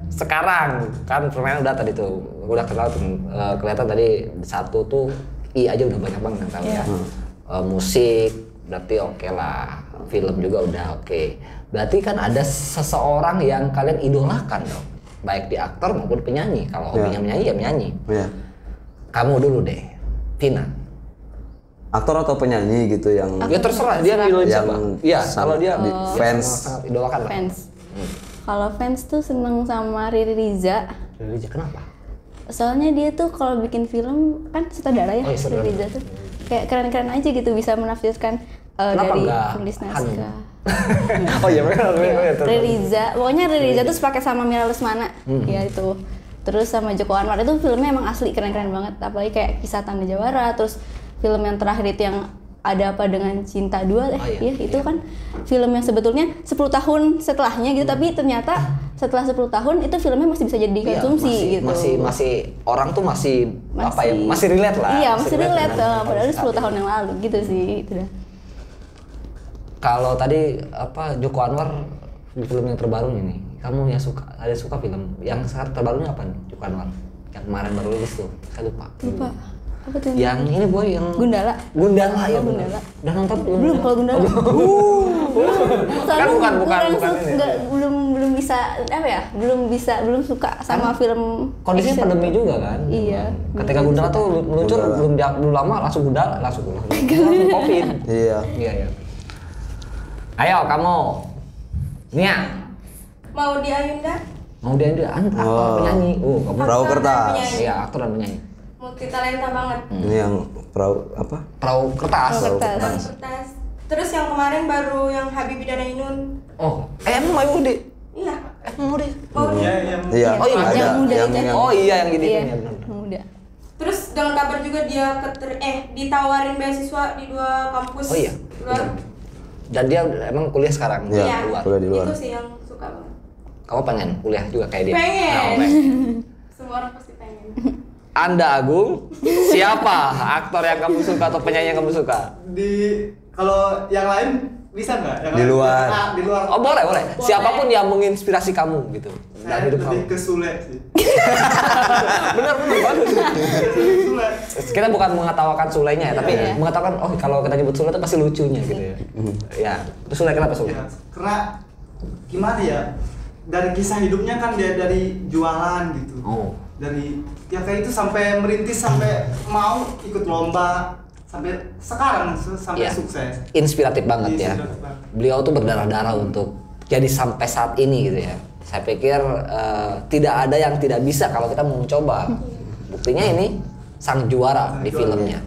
sekarang kan permainan udah tadi tuh. Udah kenal tuh, kelihatan tadi satu tuh I aja udah banyak banget tahu ya. Musik berarti oke lah. Film juga udah oke. Berarti kan ada seseorang yang kalian idolakan dong. Baik di aktor maupun penyanyi. Kalau hobinya menyanyi ya menyanyi. Iya. Kamu dulu deh, Vina. Aktor atau penyanyi gitu yang Ya terserah dia pilih siapa. Iya, kalau dia fans. sangat idolakan lah. Fans. Kalau fans tuh seneng sama Riri Riza. Riri Riza, kenapa? Soalnya dia tuh kalau bikin film kan sutradara ya, Oh, iya, sutradara. Riri Riza tuh kayak keren-keren aja gitu bisa menafsirkan Kenapa dari enggak penulis Hanum? naskah. Oh iya benar. Riri Riza, pokoknya Riri Riza tuh sepaket sama Mira Lesmana, ya itu. Terus sama Joko Anwar itu filmnya emang asli keren-keren banget, apalagi kayak Kisah Tanda Jawara, terus film yang terakhir itu yang Ada Apa Dengan Cinta 2 itu kan film yang sebetulnya 10 tahun setelahnya gitu, tapi ternyata setelah 10 tahun itu filmnya masih bisa jadi konsumsi gitu. Masih orang tuh masih apa ya? Masih relate lah. Iya, masih relate, dengan padahal saat 10 tahun yang lalu gitu sih itu dah. Kalau tadi apa Joko Anwar di film yang terbarunya nih, kamu yang suka film yang sekarang terbarunya apa nih Joko Anwar? Yang kemarin baru rilis tuh, saya lupa. Lupa. Apa tuh? Yang ini boy yang Gundala. Gundala ya. Gundala. Udah nonton Belum kalau Gundala. Soalnya bukan kurang ini. belum bisa apa ya? Belum suka sama film Kondisinya action. pandemi juga kan. Iya. Ketika Gundala tuh meluncur belum lama langsung langsung Covid. Iya. Iya. Ayo kamu. Nia. Mau di Ayunda? Mau dia aktor penyanyi. Kamu Perahu Kertas. iya aktor dan penyanyi. Multi talenta banget. Ini yang perahu apa? Perahu kertas. Perahu kertas. Perahu kertas. Terus yang kemarin baru yang Habibie dan Ainun. Oh, emang mau Udi? Iya. Mau Udi? Oh, Iya, Iya. Oh, iya, ada yang muda itu. Oh iya yang gini Iya, ya benar. muda. Terus dengan kabar juga dia ditawarin beasiswa di 2 kampus Oh iya. luar. Dan dia emang kuliah sekarang Iya. Iya. luar. Kuliah di luar. Itu sih yang suka banget. Kamu pengen kuliah juga kayak dia? Pengen. Nah, oke. Semua orang pasti pengen. Anda Agung, siapa aktor yang kamu suka atau penyanyi yang kamu suka? Kalau yang lain bisa nggak? Yang Di lain? luar. Di luar. Oh boleh. Siapapun yang menginspirasi kamu gitu dalam Saya hidup lebih kamu. ke Sule sih. Benar bagus. Sule. Kita bukan mengetawakan Sulenya ya, tapi Iya. mengatakan kalau kita nyebut Sule itu pasti lucunya gitu ya. Ya, terus Sule kenapa Sule? Ya, karena gimana ya? Dari kisah hidupnya kan dia dari jualan gitu. Oh. dari ya kayak itu sampai merintis sampai mau ikut lomba sampai sekarang sampai sukses. Inspiratif banget ya. Inspiratif banget. Beliau tuh berdarah-darah untuk jadi sampai saat ini gitu ya. Saya pikir tidak ada yang tidak bisa kalau kita mau mencoba. Buktinya ini sang juara di filmnya.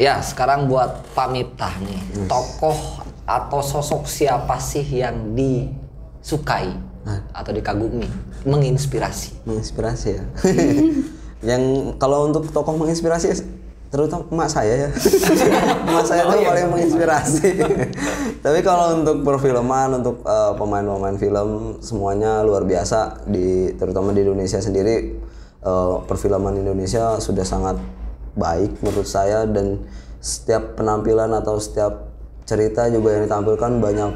Ya, sekarang buat Pak Miftah nih, tokoh atau sosok siapa sih yang disukai atau dikagumi, menginspirasi? Menginspirasi ya. Yang kalau untuk tokoh menginspirasi terutama emak saya ya. Emak saya tuh paling menginspirasi. Tapi kalau untuk perfilman, untuk pemain-pemain film semuanya luar biasa, terutama di Indonesia sendiri perfilman Indonesia sudah sangat baik menurut saya, dan setiap penampilan atau setiap cerita juga yang ditampilkan banyak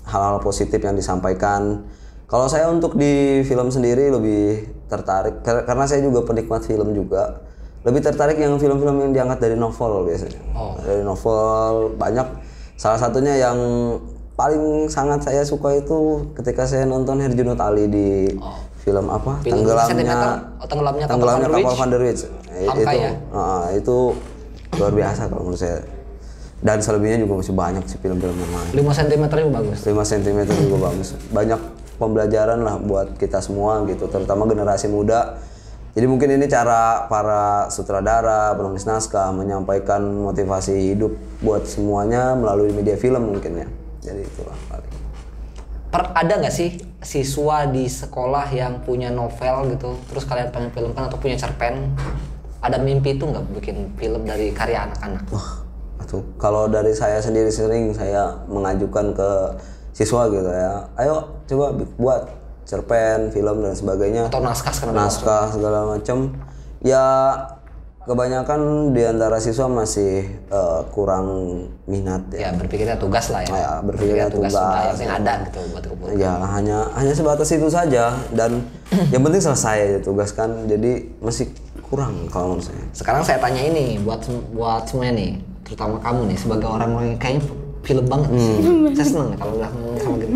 hal-hal positif yang disampaikan. Kalau saya untuk di film sendiri lebih tertarik karena saya juga penikmat film juga. Lebih tertarik yang film-film yang diangkat dari novel biasanya. Dari novel banyak. Salah satunya yang paling sangat saya suka itu ketika saya nonton Herjunot Ali di film apa? Tenggelamnya kapal Van der Wijk. Itu luar biasa kalau menurut saya. Dan selebihnya juga masih banyak sih film-film yang lain. 5 cm juga bagus. 5 cm juga bagus. Banyak pembelajaran lah buat kita semua gitu, terutama generasi muda. Jadi mungkin ini cara para sutradara, penulis naskah menyampaikan motivasi hidup buat semuanya melalui media film mungkin ya. Jadi itulah paling. Ada nggak sih siswa di sekolah yang punya novel gitu, terus kalian pengen filmkan atau punya cerpen? Ada mimpi itu nggak bikin film dari karya anak-anak? Kalau dari saya sendiri sering saya mengajukan ke siswa gitu ya, ayo coba buat cerpen, film dan sebagainya. Atau naskah segala macam. Ya kebanyakan di antara siswa masih kurang minat ya. Ya berpikirnya tugas lah ya. Ya berpikirnya tugas yang ada gitu buat kumpul. Ya hanya sebatas itu saja, dan yang penting selesai ya tugas kan. Jadi masih kurang kalau menurut saya. Sekarang saya tanya ini buat semuanya nih, terutama kamu nih sebagai orang yang kayaknya film banget sih. Saya seneng nih kalau udah ngomong sama gitu.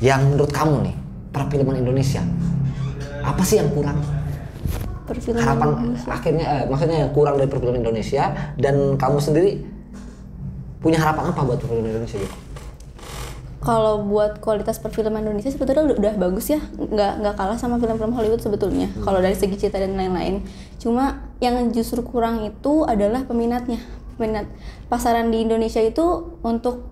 Yang menurut kamu nih perfilman Indonesia apa sih yang kurang? Perfilman Harapan Indonesia. akhirnya maksudnya yang kurang dari perfilman Indonesia, dan kamu sendiri punya harapan apa buat perfilman Indonesia gitu? Kalau buat kualitas perfilman Indonesia sebetulnya udah bagus ya, nggak kalah sama film-film Hollywood sebetulnya. Kalau dari segi cerita dan lain-lain, cuma yang justru kurang itu adalah peminatnya. Peminat pasaran di Indonesia itu untuk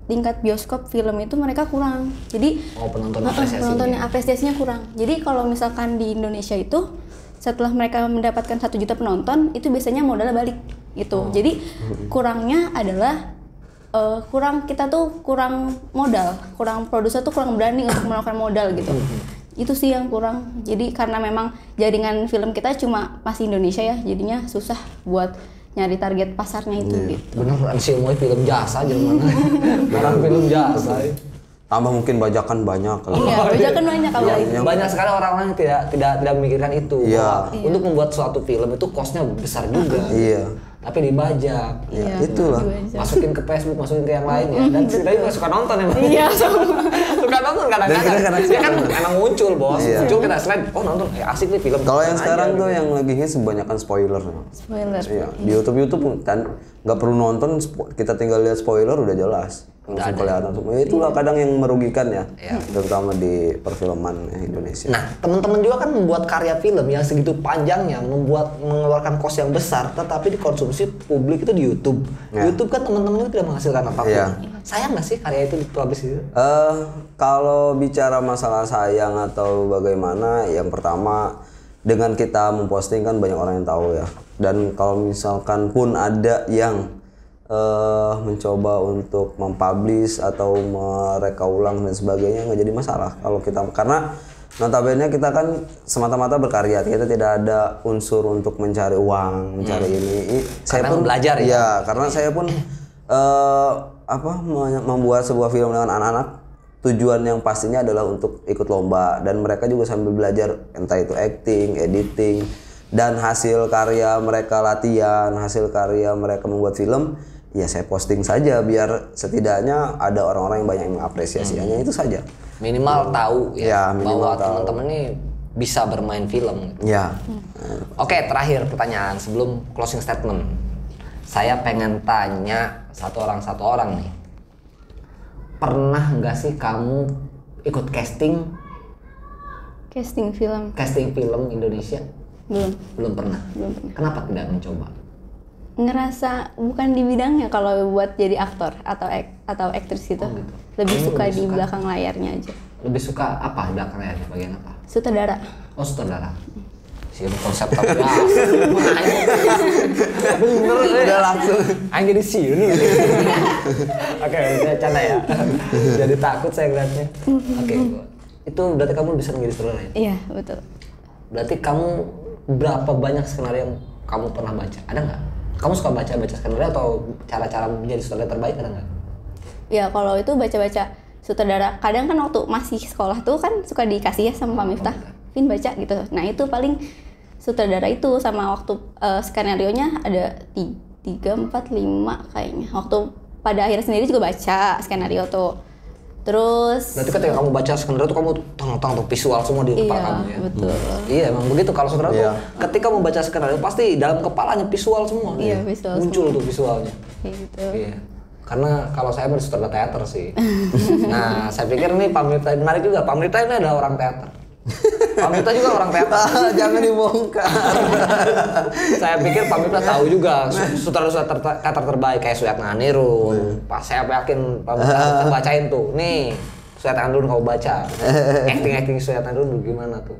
tingkat bioskop film itu mereka kurang. Jadi penontonnya apresiasinya kurang. Jadi kalau misalkan di Indonesia itu setelah mereka mendapatkan 1 juta penonton itu biasanya modalnya balik gitu. Jadi kurangnya adalah kita tuh kurang modal, kurang produser tuh kurang berani untuk melakukan modal gitu. Itu sih yang kurang. Jadi karena memang jaringan film kita cuma masih Indonesia ya, jadinya susah buat nyari target pasarnya itu gitu. Beneran sih mau film jasa aja mana? Orang film jasa. Tambah mungkin bajakan banyak. Iya, bajakan banyak apalagi. Banyak sekali orang-orang yang tidak memikirkan itu. Iya. Untuk membuat suatu film itu cost-nya besar juga. Iya. Tapi dibajak. Iya, itulah. Masukin ke Facebook, masukin ke yang lain ya. Dan saya juga suka nonton emang. Iya, suka nonton kadang-kadang. Dia kan emang muncul, Bos. Iya. Muncul kita selain nonton asik nih film. Kalau yang sekarang tuh yang lagi hits kebanyakan spoiler. Spoiler. Iya, di YouTube kan nggak perlu nonton, kita tinggal lihat spoiler udah jelas. Langsung kelihatan semua. Itulah kadang yang merugikan ya, terutama di perfilman Indonesia. Nah, teman-teman juga kan membuat karya film yang segitu panjangnya, mengeluarkan kos yang besar, tetapi dikonsumsi publik itu di YouTube. YouTube kan teman-teman itu tidak menghasilkan apapun. Sayang nggak sih karya itu dipublish itu? Kalau bicara masalah sayang atau bagaimana, yang pertama dengan kita memposting kan banyak orang yang tahu ya. Dan kalau misalkan pun ada yang mencoba untuk mempublish atau mereka ulang dan sebagainya, nggak jadi masalah kalau kita, karena notabene kita kan semata-mata berkarya, kita tidak ada unsur untuk mencari uang, mencari ini. Saya pun belajar ya, karena saya pun membuat sebuah film dengan anak-anak, tujuan yang pastinya adalah untuk ikut lomba, dan mereka juga sambil belajar entah itu acting, editing, dan hasil karya mereka latihan, hasil karya mereka membuat film. Ya saya posting saja biar setidaknya ada orang-orang yang banyak yang mengapresiasinya, itu saja. Minimal tahu Ya, minimal bahwa tahu. teman-teman ini bisa bermain film. Ya. Oke, terakhir pertanyaan sebelum closing statement. Saya pengen tanya satu orang nih. Pernah nggak sih kamu ikut casting Casting film film Indonesia? belum Belum pernah. Kenapa tidak mencoba? ngerasa bukan di bidangnya kalau buat jadi aktor atau aktris gitu. Oh, gitu. Lebih Kamu suka lebih di suka? belakang layarnya aja. Lebih suka apa belakangnya? Bagian apa? Sutradara. Oh, sutradara. Sih konsep tapi ya. Bener Udah langsung. Aing jadi sini. Oke, saya canda ya. Jadi takut saya ngeliatnya. Oke, itu berarti kamu bisa menjadi sutradara ya? Iya, betul. Berarti kamu berapa banyak skenario yang kamu pernah baca? Ada nggak? Kamu suka baca skenario atau cara-cara menjadi sutradara terbaik ada nggak? Ya kalau itu baca-baca sutradara, kadang kan waktu masih sekolah tuh kan suka dikasih ya sama Pak Miftah, Vin baca gitu. Nah itu paling sutradara itu sama waktu skenario-nya ada 3, 4, 5 kayaknya. Waktu pada akhirnya sendiri juga baca skenario tuh. Terus Berarti ketika kamu baca skenario itu kamu tang tuh visual semua di kepala iya, kamu ya? betul. Iya emang begitu kalau sutradara Iya. tuh ketika membaca skenario pasti dalam kepalanya visual semua. Iya, visual muncul semua. tuh visualnya. Kayak gitu. Iya. Karena kalau saya mau sutradara teater sih. Nah, saya pikir nih Pak Miftah menarik juga. Pak Miftah ini adalah orang teater. Pak Miftah juga orang teater. Jangan dibongkar. Saya pikir Pak Miftah tahu juga sutradara teater terbaik kayak Suyatna Anirun. Pas saya yakin Pak Miftah bacain tuh. Nih, Suyatna Anirun kau baca. Acting Suyatna Anirun gimana tuh?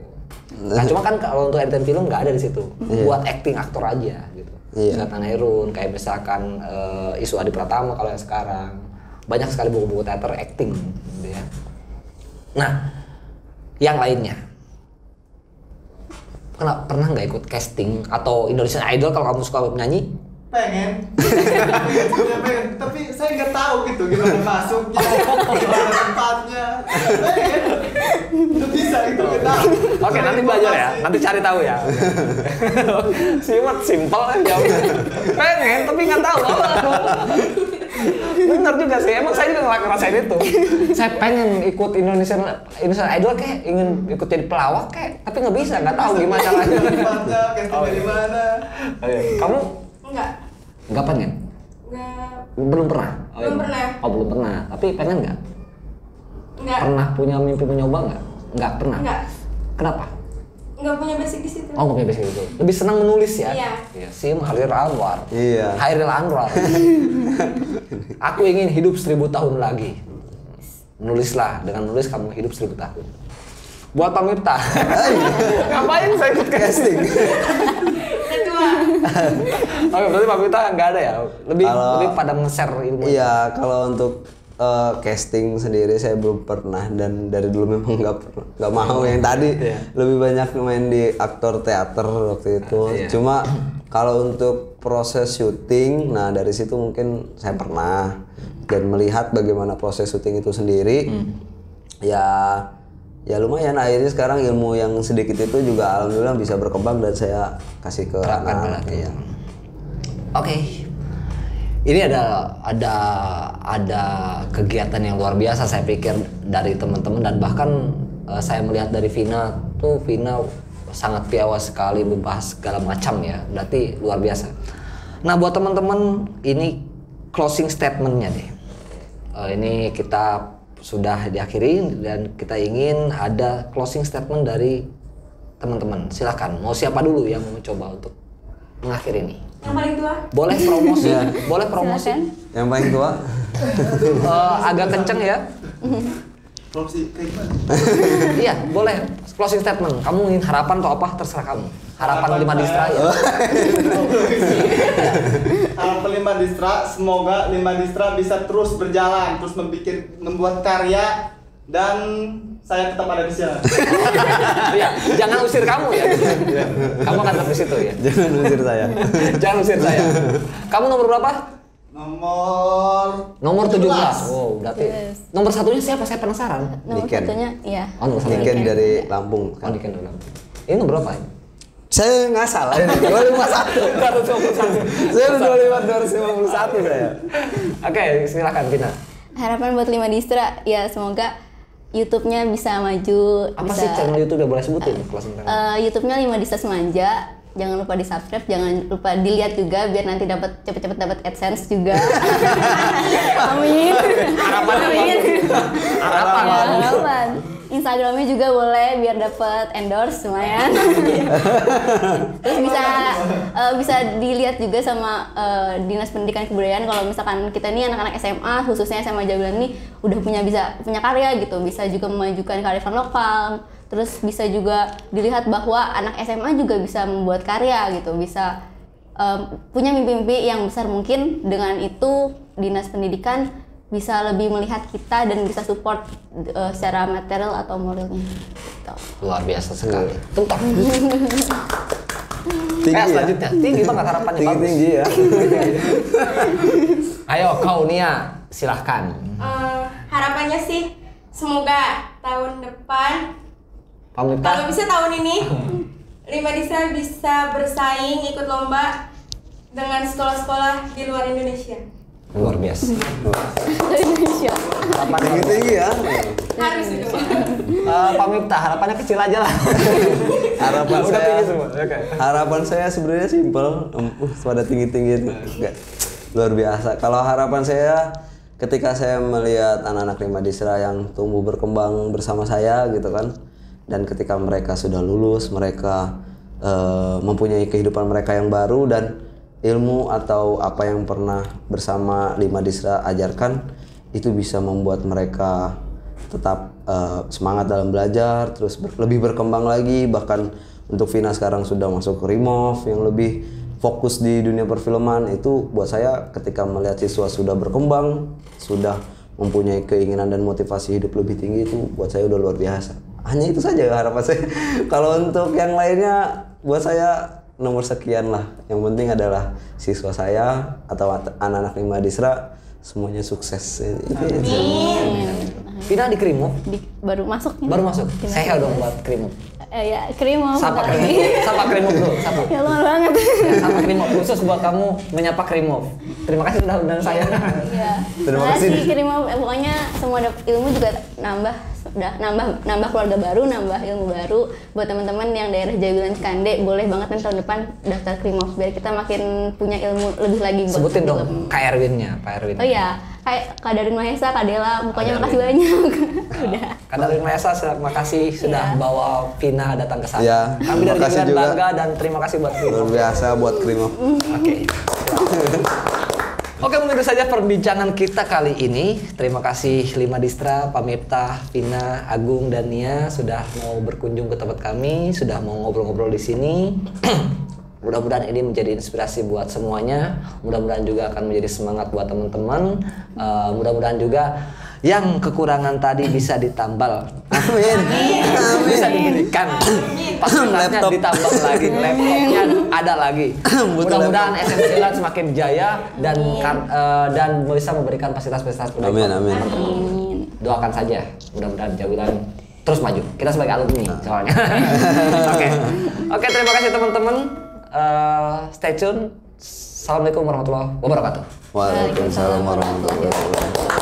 Nah, cuma kan kalau untuk editing film nggak ada di situ. Buat acting aktor aja gitu. Iya. Suyatna Anirun kayak misalkan Isu Adi Pratama kalau yang sekarang. Banyak sekali buku-buku teater acting gitu ya. Nah, yang lainnya. Pernah nggak ikut casting atau Indonesian Idol kalau kamu suka nyanyi? Pengen. Tapi saya nggak tahu gitu gimana masuknya, gimana tempatnya. Pengen. Nggak bisa gitu nggak tahu. Oke, nanti belajar ya. Nanti cari tahu ya. Simpel kan jawabnya. Pengen tapi nggak tahu. Bener juga sih. Emang saya juga ngerasain itu. Saya pengen ikut Indonesian Idol kayak ingin ikut jadi pelawak kayak, tapi nggak bisa, nggak tahu gimana caranya. Tempatnya, castingnya di mana. Kamu Enggak. nggak pengen? Enggak. Belum pernah? Belum pernah. Oh, belum pernah. Tapi pengen nggak? Enggak. Pernah punya mimpi mencoba nggak? Nggak pernah. Enggak. Kenapa? Enggak punya basic di situ. Oh, nggak punya basic itu. Lebih senang menulis ya? Iya. Sim Hairil Anwar. Iya. Hairil Anwar. Aku ingin hidup 1000 tahun lagi. Menulislah. Dengan menulis kamu hidup 1000 tahun. Buat Pak Miftah. Ngapain saya ikut casting? Ketua. Oke, berarti Pak Miftah nggak ada ya? Lebih pada nge-share ilmu. Iya, kalau untuk casting sendiri saya belum pernah dan dari dulu memang nggak mau yang tadi lebih banyak main di aktor teater waktu itu. Iya. Cuma kalau untuk proses syuting, nah dari situ mungkin saya pernah dan melihat bagaimana proses syuting itu sendiri. Ya lumayan akhirnya sekarang ilmu yang sedikit itu juga alhamdulillah bisa berkembang dan saya kasih ke anak. Iya. Oke. Ini ada kegiatan yang luar biasa saya pikir dari teman-teman dan bahkan saya melihat dari Vina sangat piawai sekali membahas segala macam ya. Berarti luar biasa. Nah, buat teman-teman ini closing statementnya deh. Ini kita sudah diakhiri dan kita ingin ada closing statement dari teman-teman. Silakan. Mau siapa dulu yang mau mencoba untuk mengakhiri ini? Yang paling tua. Boleh promosi, boleh promosi. Silakan. Yang paling tua? Agak kenceng ya. Promosi kayak gimana? Iya, boleh. Closing statement. Kamu ingin harapan atau apa? Terserah kamu. Harapan 5 Distra ya. Harapan 5 Distra, semoga 5 Distra bisa terus berjalan, terus membuat karya dan saya tetap ada di sini. Iya, jangan usir kamu ya. Kamu akan tetap di situ ya. Jangan usir saya. Jangan usir saya. Kamu nomor berapa? Nomor 17. Oh, berarti. Yes. Nomor satunya siapa? Saya penasaran. Nomor Niken. satunya, iya. Oh, nomor satu. Niken dari Lampung. Oh, Niken dulu. Ini nomor berapa ya? Saya nggak salah ini. 251. Saya udah 251 saya. Oke, silakan Vina. Harapan buat 5 Distra, ya semoga YouTube-nya bisa maju. Apa bisa, sih channel YouTube yang boleh sebutin kalau sebentar? YouTube-nya 5 Dista Semanja. Jangan lupa di subscribe, jangan lupa dilihat juga biar nanti dapat cepet-cepet dapat AdSense juga. Amin. Harapannya Amin. harapan. Instagramnya juga boleh biar dapat endorse lumayan. Terus bisa dilihat juga sama Dinas Pendidikan Kebudayaan kalau misalkan kita nih anak-anak SMA khususnya SMA Jabilan nih udah bisa punya karya gitu, bisa juga memajukan kearifan lokal. Terus bisa juga dilihat bahwa anak SMA juga bisa membuat karya gitu, bisa punya mimpi-mimpi yang besar. Mungkin dengan itu Dinas Pendidikan bisa lebih melihat kita dan bisa support secara material atau moralnya gitu. Luar biasa sekali. Tentang. Tinggi ya? Selanjutnya tinggi banget harapannya, bagus. Tinggi ya. Ayo kau Nia, silahkan. Harapannya sih semoga tahun depan, Pamita. kalau bisa tahun ini 5 Dista bisa bersaing ikut lomba dengan sekolah-sekolah di luar Indonesia. Luar biasa. Indonesia. Tinggi ya. Harus itu. Pamita, harapannya kecil aja lah. Harapan Udah saya, tinggi semua. Oke. harapan saya sebenarnya simpel. Pada tinggi-tinggi itu enggak luar biasa. Kalau harapan saya ketika saya melihat anak-anak 5 Dista yang tumbuh berkembang bersama saya gitu kan, dan ketika mereka sudah lulus, mereka mempunyai kehidupan mereka yang baru dan ilmu atau apa yang pernah bersama 5 Dista ajarkan itu bisa membuat mereka tetap semangat dalam belajar, terus lebih berkembang lagi. Bahkan untuk Vina sekarang sudah masuk ke Rimov yang lebih fokus di dunia perfilman. Itu buat saya ketika melihat siswa sudah berkembang, sudah mempunyai keinginan dan motivasi hidup lebih tinggi, itu buat saya udah luar biasa. Hanya itu saja harapan saya. Kalau untuk yang lainnya buat saya nomor sekian lah. Yang penting adalah siswa saya atau anak-anak 5 Dista semuanya sukses. Vina di Krimo? Baru masuk. Baru masuk. Saya dong buat Krimo. Ya, Krimo. Sapa Krimo. Sapa Krimo dulu. Sapa. Ya luar banget. Sama Krimo khusus buat kamu menyapa Krimo. Terima kasih sudah undang saya. Iya. Terima kasih. Krimo, pokoknya semua ilmu juga nambah keluarga baru, nambah ilmu baru. Buat teman-teman yang daerah Jabilan Cikande, boleh banget nih tahun depan daftar Krimov biar kita makin punya ilmu lebih lagi buat Sebutin film. dong Kak Erwinnya, Pak Erwin. Oh iya, kayak Kak Darin Mahesa, Kak Dela, pokoknya makasih banyak. Udah. Kak Darin Mahesa, terima kasih sudah bawa Vina datang ke sana. Ya, Kami dari terima kasih Jabilan juga. bangga dan terima kasih buat Krimo. Luar biasa buat Krimo. Oke. Oke, mungkin itu saja perbincangan kita kali ini. Terima kasih 5 Dista, Pamita, Vina, Agung, dan Nia sudah mau berkunjung ke tempat kami, sudah mau ngobrol-ngobrol di sini. Mudah-mudahan ini menjadi inspirasi buat semuanya. Mudah-mudahan juga akan menjadi semangat buat teman-teman. Mudah-mudahan juga yang kekurangan tadi bisa ditambal. Amin. Bisa diberikan. Fasilitasnya Laptop. ditambah lagi, laptopnya ada lagi. Mudah-mudahan SMA Jabilan semakin jaya dan bisa memberikan fasilitas-fasilitas terbaik. Amin, amin. Amin. Doakan saja, mudah-mudahan Jabilan terus maju. Kita sebagai alumni soalnya. Oke, terima kasih teman-teman. Stay tune. Assalamualaikum warahmatullahi wabarakatuh. Waalaikumsalam warahmatullahi wabarakatuh.